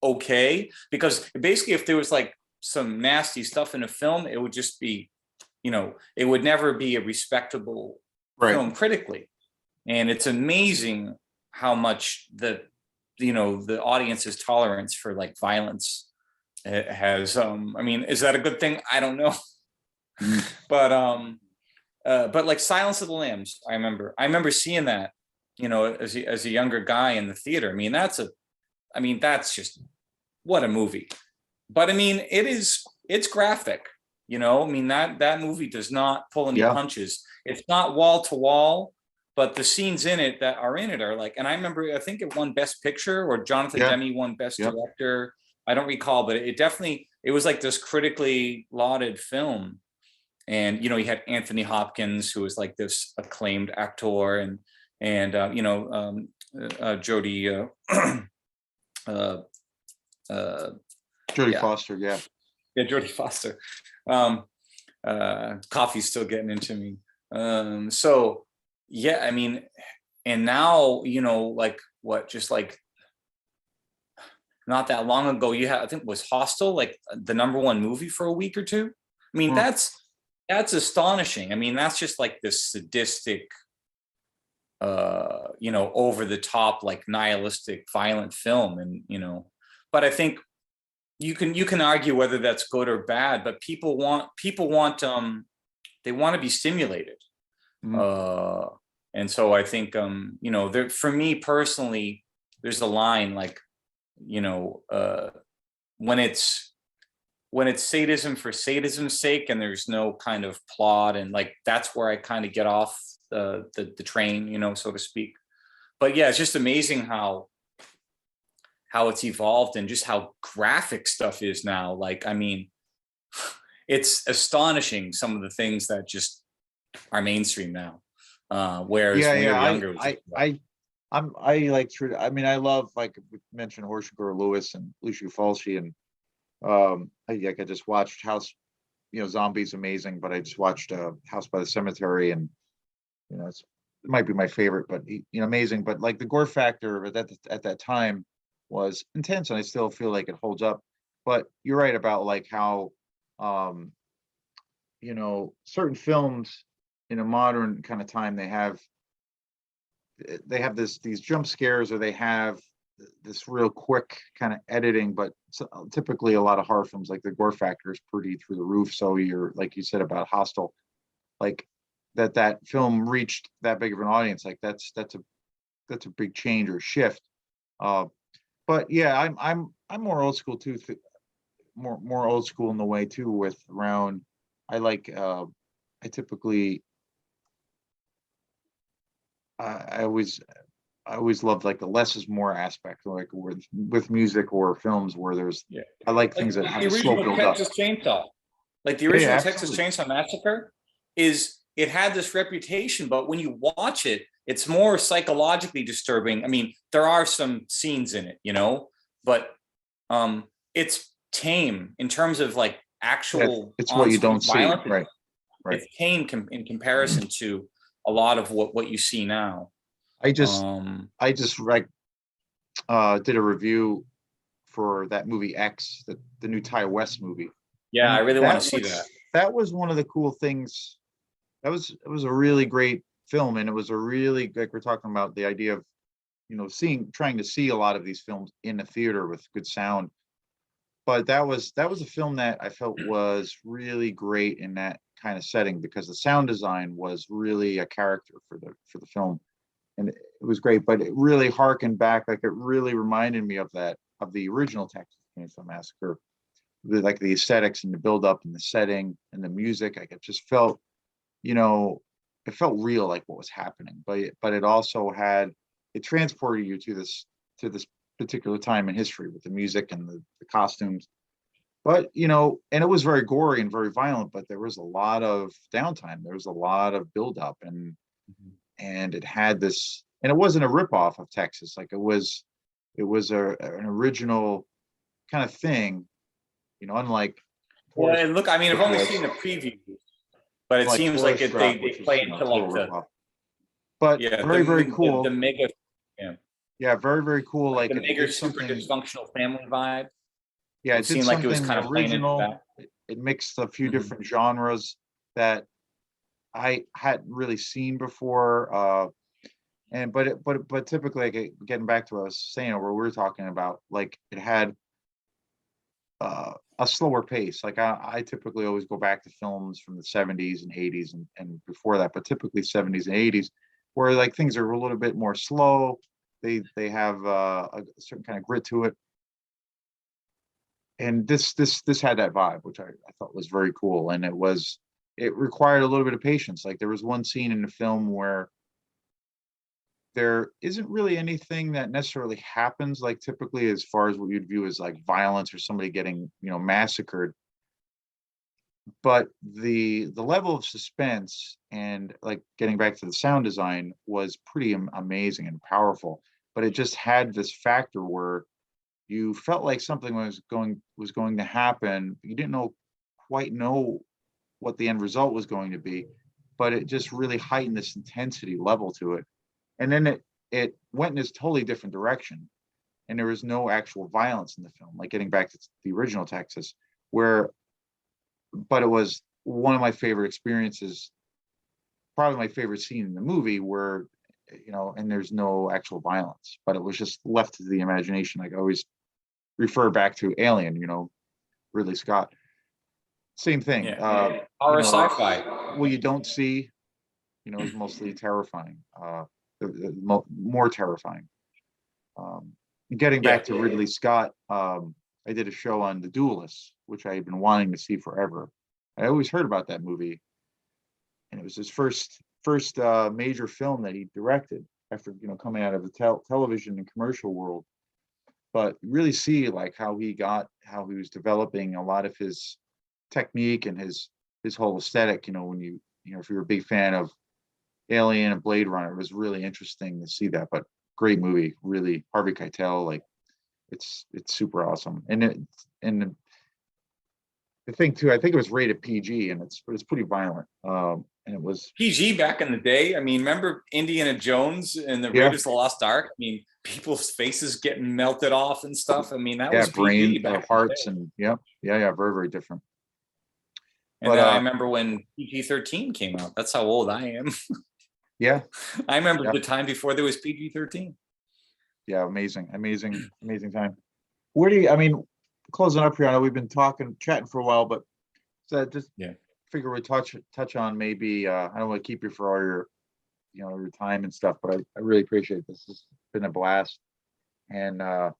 okay, because basically if there was like some nasty stuff in a film, it would just be, it would never be a respectable film critically. And it's amazing how much the audience's tolerance for like violence has, I mean, is that a good thing? I don't know. But like Silence of the Lambs, I remember seeing that, as a younger guy in the theater. I mean, that's just, what a movie. But I mean, it's graphic, I mean, that movie does not pull any punches. It's not wall to wall, but the scenes in it that are in it are like, and I remember, I think it won Best Picture, or Jonathan Demme won Best Director. I don't recall, but it was like this critically lauded film. And, you had Anthony Hopkins, who was like this acclaimed actor, and Jodie, Jodie Foster, yeah, Jodie Foster. Coffee's still getting into me. So yeah, I mean, and now, like what, just like not that long ago, I think it was Hostel, like the #1 movie for a week or two. I mean, that's astonishing. I mean, that's just like this sadistic, over the top, like nihilistic, violent film. And, but I think you can argue whether that's good or bad, but people want, they want to be stimulated. Mhm. And so I think, you know, there, for me personally, there's a line like, you know, when it's sadism for sadism's sake and there's no kind of plot, and like that's where I kind of get off the train, you know, so to speak. But yeah, it's just amazing how it's evolved and just how graphic stuff is now. Like, I mean, it's astonishing some of the things that just are mainstream now. Whereas Yeah, when we yeah. were younger, it was just I like I mean, I love, like we mentioned, Horshagar Lewis and Lucy Fulci, and I just watched House, Zombies amazing, but I just watched House by the Cemetery, and it might be my favorite, but amazing. But like the gore factor at that time was intense, and I still feel like it holds up. But you're right about like how um, certain films in a modern kind of time, they have these jump scares, or they have this real quick kind of editing, but typically a lot of horror films, like the gore factor is pretty through the roof. So you're, like you said about Hostel, like that film reached that big of an audience, like that's a big change or shift. uh but yeah, I'm more old school too, more old school in the way too, with around, I like I typically I always loved like the less is more aspect, like with music or films where there's, yeah. I like Like things that have the a slow original build up. Texas Chainsaw. Like the Yeah, yeah, original Texas absolutely. Chainsaw Massacre is, it had this reputation, but when you watch it, it's more psychologically disturbing. I mean, there are some scenes in it, you know, but it's tame in terms of like Yeah, actual it's what you on-screen don't see, violence. right? Right. It's tame in comparison to a lot of what you see now. I just Um, I just like did a review for that movie X, the new Ty West movie, yeah, I and really want to see that. that was one of the cool things. It was a really great film, and it was a really, like we're talking about, the idea of trying to see a lot of these films in a theater with good sound. But that was a film that I felt was really great in that kind of setting, because the sound design was really a character for the film, and it was great. But it really harkened back, like it really reminded me of the original Texas Chainsaw Massacre, like the aesthetics and the build up and the setting and the music. Like it just felt, you know, it felt real, like what was happening. But it also had, it transported you to this particular time in history with the music and the costumes. But and it was very gory and very violent, but there was a lot of downtime. There was a lot of buildup, and it had this, and it wasn't a ripoff of Texas. Like it was an original kind of thing, unlike Well, Forest and look, I mean, I've Which only was seen the preview, but it like seems like Forest it, they Drop, they which was play into a like total the, ripoff. But yeah, very, very the cool. mega, yeah, Yeah, very, very cool. like Like the it mega did super something. dysfunctional family vibe. Yeah, It it did seemed like it was something kind of playing into original. that. It mixed a few Mhm. different genres that I hadn't really seen before. And but typically, like, getting back to what I was saying, or what we were talking about, like it had a slower pace. Like I typically always go back to films from the 70s and 80s, and before that, but typically 70s and 80s, where like things are a little bit more slow. They have a certain kind of grit to it, and this had that vibe, which I thought was very cool. And it required a little bit of patience. Like there was one scene in the film where there isn't really anything that necessarily happens, like typically, as far as what you'd view as like violence or somebody getting massacred. But the level of suspense, and like getting back to the sound design, was pretty amazing and powerful. But it just had this factor where you felt like something was going to happen. You didn't quite know what the end result was going to be, but it just really heightened this intensity level to it. And then it went in this totally different direction, and there was no actual violence in the film, like getting back to the original Texas, where but it was one of my favorite experiences, probably my favorite scene in the movie, where and there's no actual violence, but it was just left to the imagination. Like I always refer back to Alien, Ridley Scott. Same thing. Yeah, horror sci-fi. Well, you don't see, is mostly terrifying, more terrifying. Getting Yeah. back to Ridley Scott, I did a show on The Duelists, which I had been wanting to see forever. I always heard about that movie, and it was his first major film that he directed after coming out of the television and commercial world. But really see like how he was developing a lot of his technique and his whole aesthetic. When if you're a big fan of Alien and Blade Runner, it was really interesting to see that. But great movie, really. Harvey Keitel, like it's super awesome. And the thing too, I think it was rated PG, and it's pretty violent. And it was PG back in the day. I mean, remember Indiana Jones and the Yeah. Raiders of the Lost Ark? I mean, people's faces getting melted off and stuff. I mean, that yeah, was PG brain, back in the hearts, day. and yeah, very very different. And But then I remember when PG-13 came out. That's how old I am. yeah, I remember Yeah. the time before there was PG-13. yeah, amazing time. Where do you? I mean, closing up here. I know we've been chatting for a while, but just Yeah. figure we touch on maybe. I don't want to keep you for all your your time and stuff, but I really appreciate this. It's been a blast. And I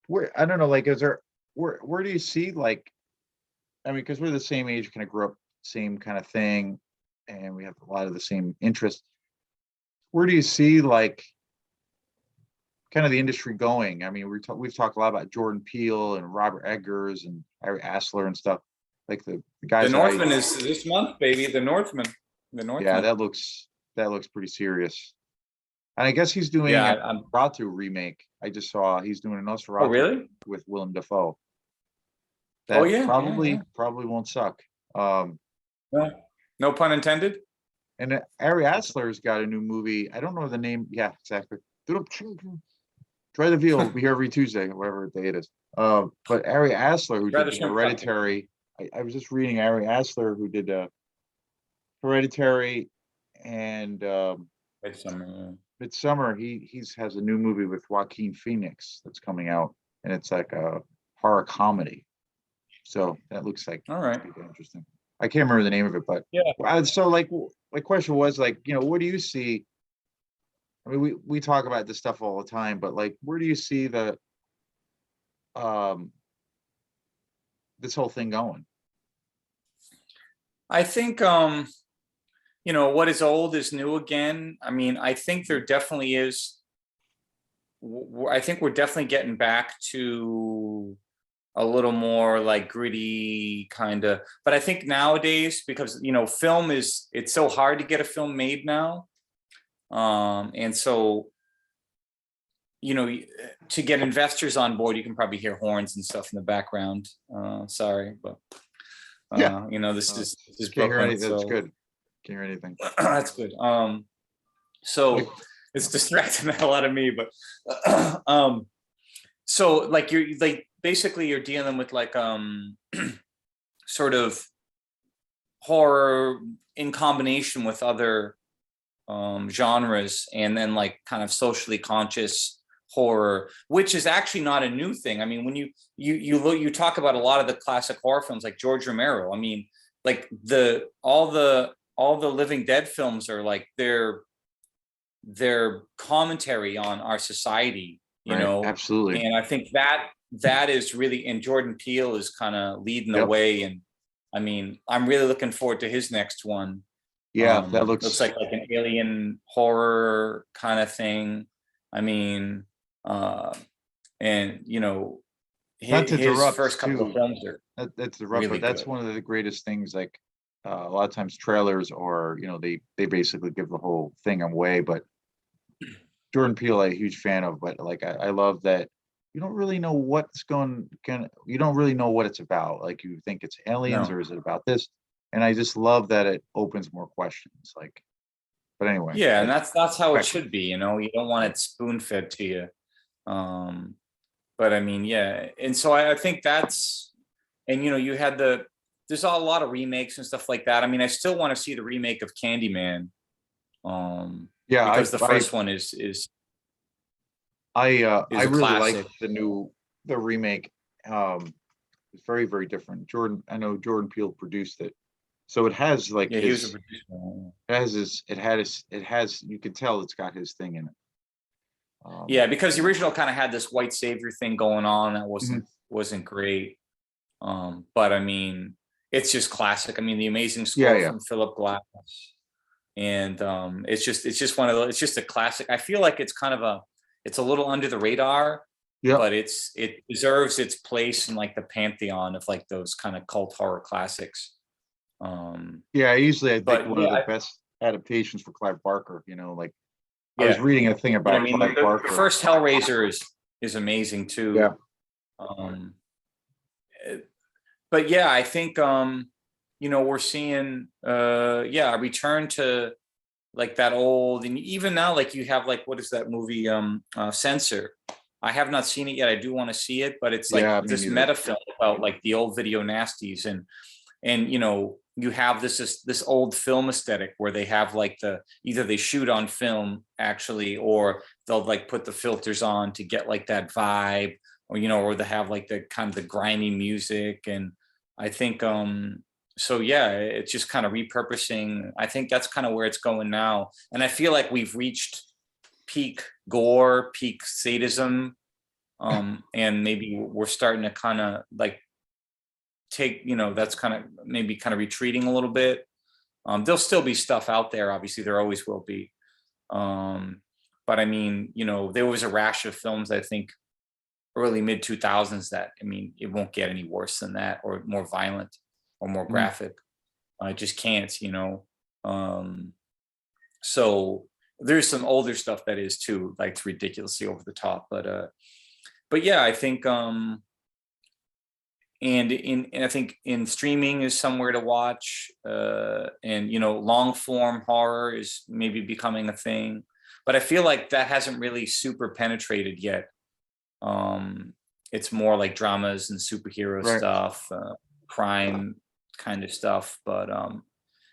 don't know, like, is there where do you see, like, I mean, because we're the same age, kind of grew up same kind of thing, and we have a lot of the same interests. Where do you see, like, kind of the industry going? I mean, we've talked a lot about Jordan Peele and Robert Eggers and Ari Aster and stuff, like the The guys Northman is this month, baby. The Northman. The Northman. yeah, that looks pretty serious. And I guess he's doing Yeah, a Nosferatu remake. I just saw he's doing a Nosferatu oh, really? with Willem Dafoe. Oh, That yeah. probably won't suck. Yeah. No pun intended. And Ari Aster's got a new movie. I don't know the name. Yeah, exactly. Try the Veal will be here every Tuesday, whatever day it is. But Ari Aster, who Rather did shrimp Hereditary, I was just reading Ari Aster, who did Hereditary and Midsummer. He has a new movie with Joaquin Phoenix that's coming out, and it's like a horror comedy. So that looks like All right. interesting. I can't remember the name of it, but Yeah. so like my question was, like, what do you see? I mean, we talk about this stuff all the time, but like, where do you see the this whole thing going? I think what is old is new again. I mean, I think there definitely is. I think we're definitely getting back to a little more like gritty kind of, but I think nowadays, because film it's so hard to get a film made now, and so to get investors on board, you can probably hear horns and stuff in the background. Sorry, but this is Can't hear Brooklyn, anything. That's so good. Can't hear anything. that's good. So it's distracting the hell out of me, but so like basically you're dealing with like sort of horror in combination with other genres, and then like kind of socially conscious horror, which is actually not a new thing. I mean, when you talk about a lot of the classic horror films like George Romero, I mean, like all the Living Dead films are like their commentary on our society, Absolutely. and I think that is really, and Jordan Peele is kind of leading the way. And I mean, I'm really looking forward to his next one. Yeah, that looks like an alien horror kind of thing. I mean, and his first couple of films are that's the rough, really but that's good. one of the greatest things. Like a lot of times trailers, or they basically give the whole thing away. But Jordan Peele, I'm a huge fan of, but like I love that you don't really know you don't really know what it's about. Like, you think it's aliens, No. or is it about this? And I just love that it opens more questions. Like, but anyway. Yeah, and that's how it should be. You don't want it spoon fed to you. But I mean, yeah, and so I think that's, and you had there's a lot of remakes and stuff like that. I mean, I still want to see the remake of Candyman. Because the first one is I a really like classic. the remake. It's very, very different. I know Jordan Peele produced it, So it has like Yeah, he was a his, producer. it has his, it has, you can tell it's got his thing in it. Yeah, because the original kind of had this white savior thing going on that Mhm. wasn't great. But I mean, it's just classic. I mean, the amazing Yeah, score yeah, from Philip Glass, and it's just one of those. It's just a classic. I feel like it's a little under the radar, yep, but it deserves its place in like the pantheon of like those kind of cult horror classics. Um, yeah. Usually, I think but one of the yeah, best adaptations for Clive Barker. You know, like I was yeah, reading a thing yeah. I about mean, Clive the Barker. first Hellraiser is amazing Yeah, too. Um, but yeah, I think we're seeing a return to like that old, and even now like you have like, what is that movie, Censor. I have not seen it yet. I do want to see it, but it's like yeah. Me this neither. meta film about like the old video nasties, and you have this old film aesthetic where they have like either they shoot on film actually, or they'll like put the filters on to get like that vibe, or they have like the kind of the grimy music. And I think so yeah, it's just kind of repurposing. I think that's kind of where it's going now, and I feel like we've reached peak gore, peak sadism, and maybe we're starting to kind of like that's kind of maybe kind of retreating a little bit. There'll still be stuff out there, obviously there always will be, um, but I mean, there was a rash of films, I think early mid 2000s, that, I mean, it won't get any worse than that, or more violent or more Mhm. graphic. I just can't. um, so there's some older stuff that is too, like, it's ridiculously over the top, but yeah, I think and I think in streaming is somewhere to watch, and long form horror is maybe becoming a thing, but I feel like that hasn't really super penetrated yet. um it's more like dramas and superhero Right. stuff, crime kind of stuff, but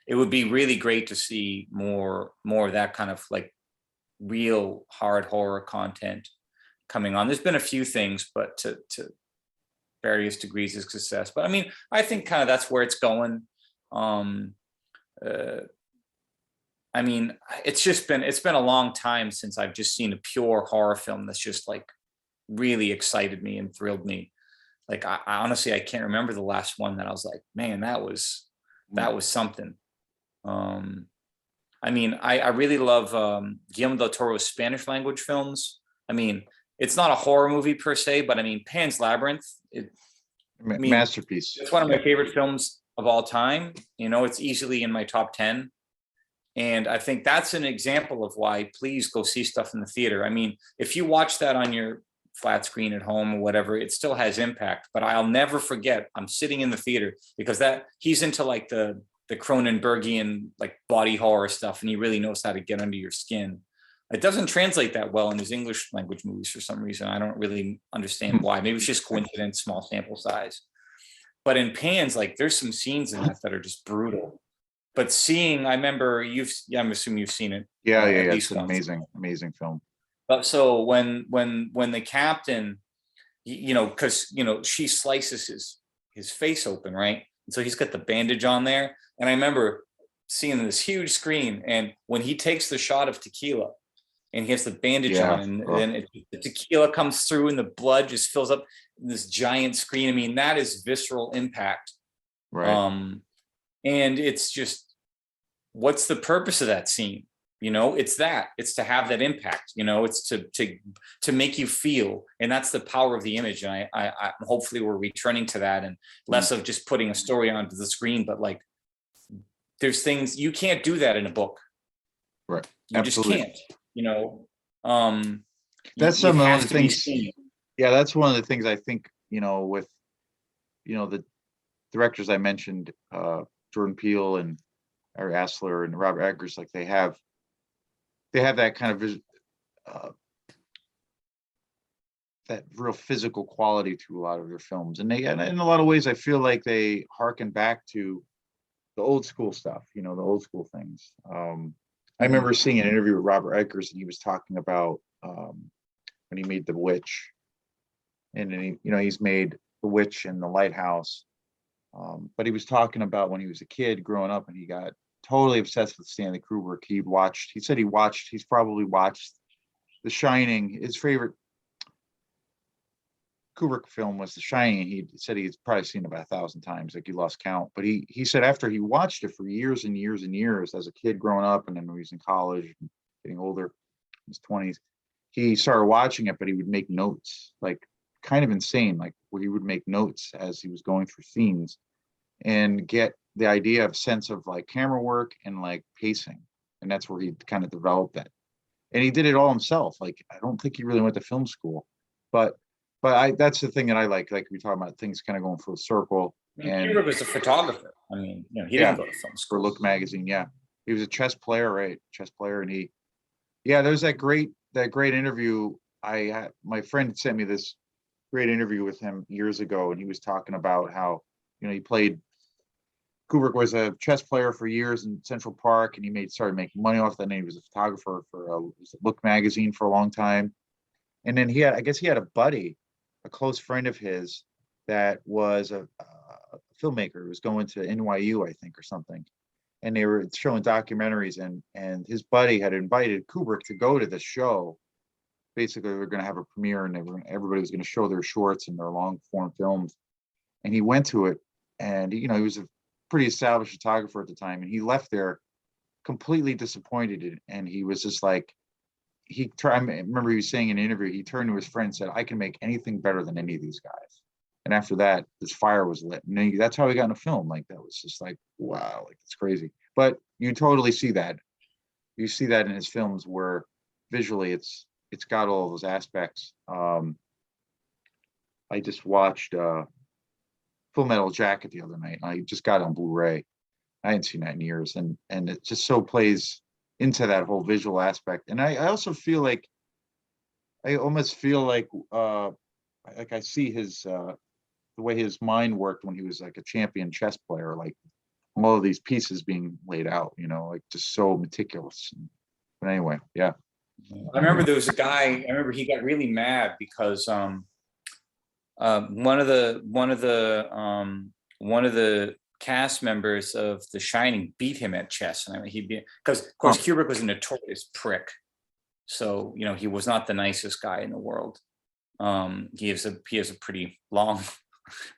it would be really great to see more of that kind of like real hard horror content coming on. There's been a few things, but to various degrees of success. But I mean, I think kind of that's where it's going. Um, uh, I mean, it's been a long time since I've just seen a pure horror film that's just like really excited me and thrilled me. Like I honestly, I can't remember the last one that I was like, man, that was Mhm. something. Um, I mean, I really love Guillermo del Toro's Spanish language films. I mean, it's not a horror movie per se, but I mean, Pan's Labyrinth. I mean, Masterpiece. it's one of my favorite films of all time. It's easily in my top 10. And I think that's an example of why please go see stuff in the theater. I mean, if you watch that on your flat screen at home or whatever, it still has impact. But I'll never forget, I'm sitting in the theater because that he's into like the Cronenbergian like body horror stuff, and he really knows how to get under your skin. It doesn't translate that well in his English language movies for some reason. I don't really understand why. Maybe it's just coincidence, small sample size. But in Pans, like there's some scenes in that are just brutal. But I remember I'm assuming you've seen it Yeah, yeah, at yeah. It's least an once. amazing, amazing film. But so when the captain, because she slices his face open, right? And so he's got the bandage on there, and I remember seeing this huge screen, and when he takes the shot of tequila, and he has the bandage Yeah. on, and Oh, then the tequila comes through, and the blood just fills up this giant screen. I mean, that is visceral impact. right. Um, and it's just, what's the purpose of that scene? It's to have that impact. It's to make you feel, and that's the power of the image. And I hopefully we're returning to that, and Mm. less of just putting a story onto the screen, but like there's things you can't do that in a book. Right. You just Absolutely. can't. You know, um, That's it some of has the to be things. seen. Yeah, that's one of the things I think, with, the directors I mentioned, Jordan Peele and Ari Aster and Robert Eggers, like they have that kind of uh, that real physical quality to a lot of their films, and and in a lot of ways, I feel like they harken back to the old school stuff, the old school things. I Mhm. remember seeing an interview with Robert Eggers, and he was talking about when he made The Witch, and then he's made The Witch and The Lighthouse, But he was talking about when he was a kid growing up, and he got totally obsessed with Stanley Kubrick. He said he's probably watched The Shining. His favorite Kubrick film was The Shining. He said he's probably seen it about 1,000 times, like he lost count. But he said after he watched it for years and years and years as a kid growing up, and then when he was in college and getting older, in his 20s, he started watching it, but he would make notes, like kind of insane, like where he would make notes as he was going through scenes and get the idea of sense of like camera work and like pacing. And that's where he kind of developed that. And he did it all himself. Like I don't think he really went to film school, but that's the thing that I like we talk about things kind of going full circle. And Kubrick was a photographer. I mean, he yeah, didn't go to film for school. Look magazine. Yeah, he was a chess player, right? Chess player, and there's that great interview. My friend sent me this great interview with him years ago, and he was talking about how he played. Kubrick was a chess player for years in Central Park, and he started making money off that. And he was a photographer for Look magazine for a long time. And then I guess he had a buddy, a close friend of his, that was a filmmaker who was going to NYU, I think, or something. And they were showing documentaries, and his buddy had invited Kubrick to go to the show. Basically, they were going to have a premiere, and everybody was going to show their shorts and their long form films. And he went to it, and he was a pretty established photographer at the time, and he left there completely disappointed. And he was just like, I remember he was saying in an interview, he turned to his friend and said, I can make anything better than any of these guys. And after that, this fire was lit. And that's how he got in a film. Like that was just like, wow, like it's crazy. But you totally see that. You see that in his films where visually it's got all those aspects. I just watched Full Metal Jacket the other night. I just got it on Blu-ray. I hadn't seen that in years. And it just so plays into that whole visual aspect. And I also feel like I almost feel like I see his the way his mind worked when he was like a champion chess player, like all of these pieces being laid out, like just so meticulous. But anyway, yeah. I remember there was a guy, I remember he got really mad because one of the cast members of The Shining beat him at chess, and because of course Kubrick was a notorious prick, so he was not the nicest guy in the world. He has a pretty long,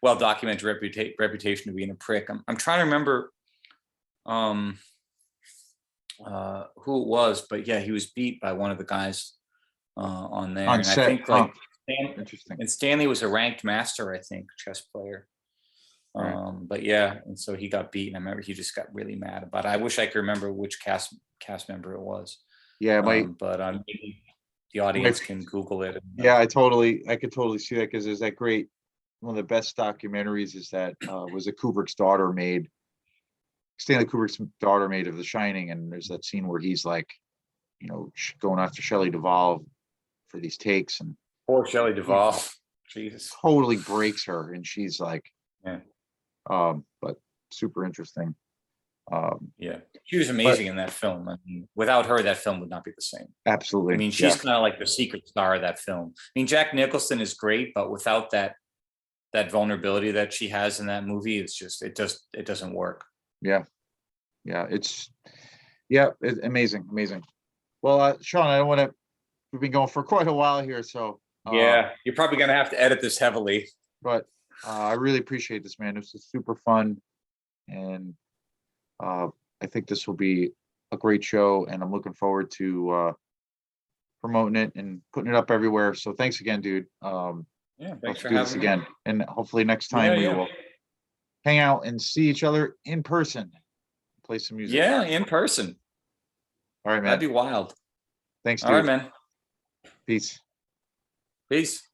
well documented reputation of being a prick. I'm trying to remember who it was, but yeah, he was beat by one of the guys on there, and set. I think like Interesting. And Stanley was a ranked master, I think, chess player. Right. But yeah, and so he got beaten. I remember he just got really mad about it. I wish I could remember which cast member it was. Yeah, but maybe the audience can Google it. Yeah, I could totally see that, because there's that great, one of the best documentaries is that was a Stanley Kubrick's daughter made of The Shining, and there's that scene where he's like, going after Shelley Duvall for these takes, and poor Shelley Duvall, Jesus, totally breaks her, and she's like, yeah. But super interesting. Yeah, she was amazing in that film. I mean, without her, that film would not be the same. Absolutely. I mean, she's kind of like the secret star of that film. I mean, Jack Nicholson is great, but without that vulnerability that she has in that movie, it doesn't work. Yeah, it's amazing. Well, Shawn, I don't want to. We've been going for quite a while here, so yeah, you're probably gonna have to edit this heavily. But I really appreciate this, man. This is super fun, and I think this will be a great show, and I'm looking forward to promoting it and putting it up everywhere. So thanks again, dude. Yeah, thanks for do having this me again, and hopefully next time we will hang out and see each other in person, play some music. Yeah, in person. All right, man. That'd be wild. Thanks, dude. All right, man. Peace. Peace.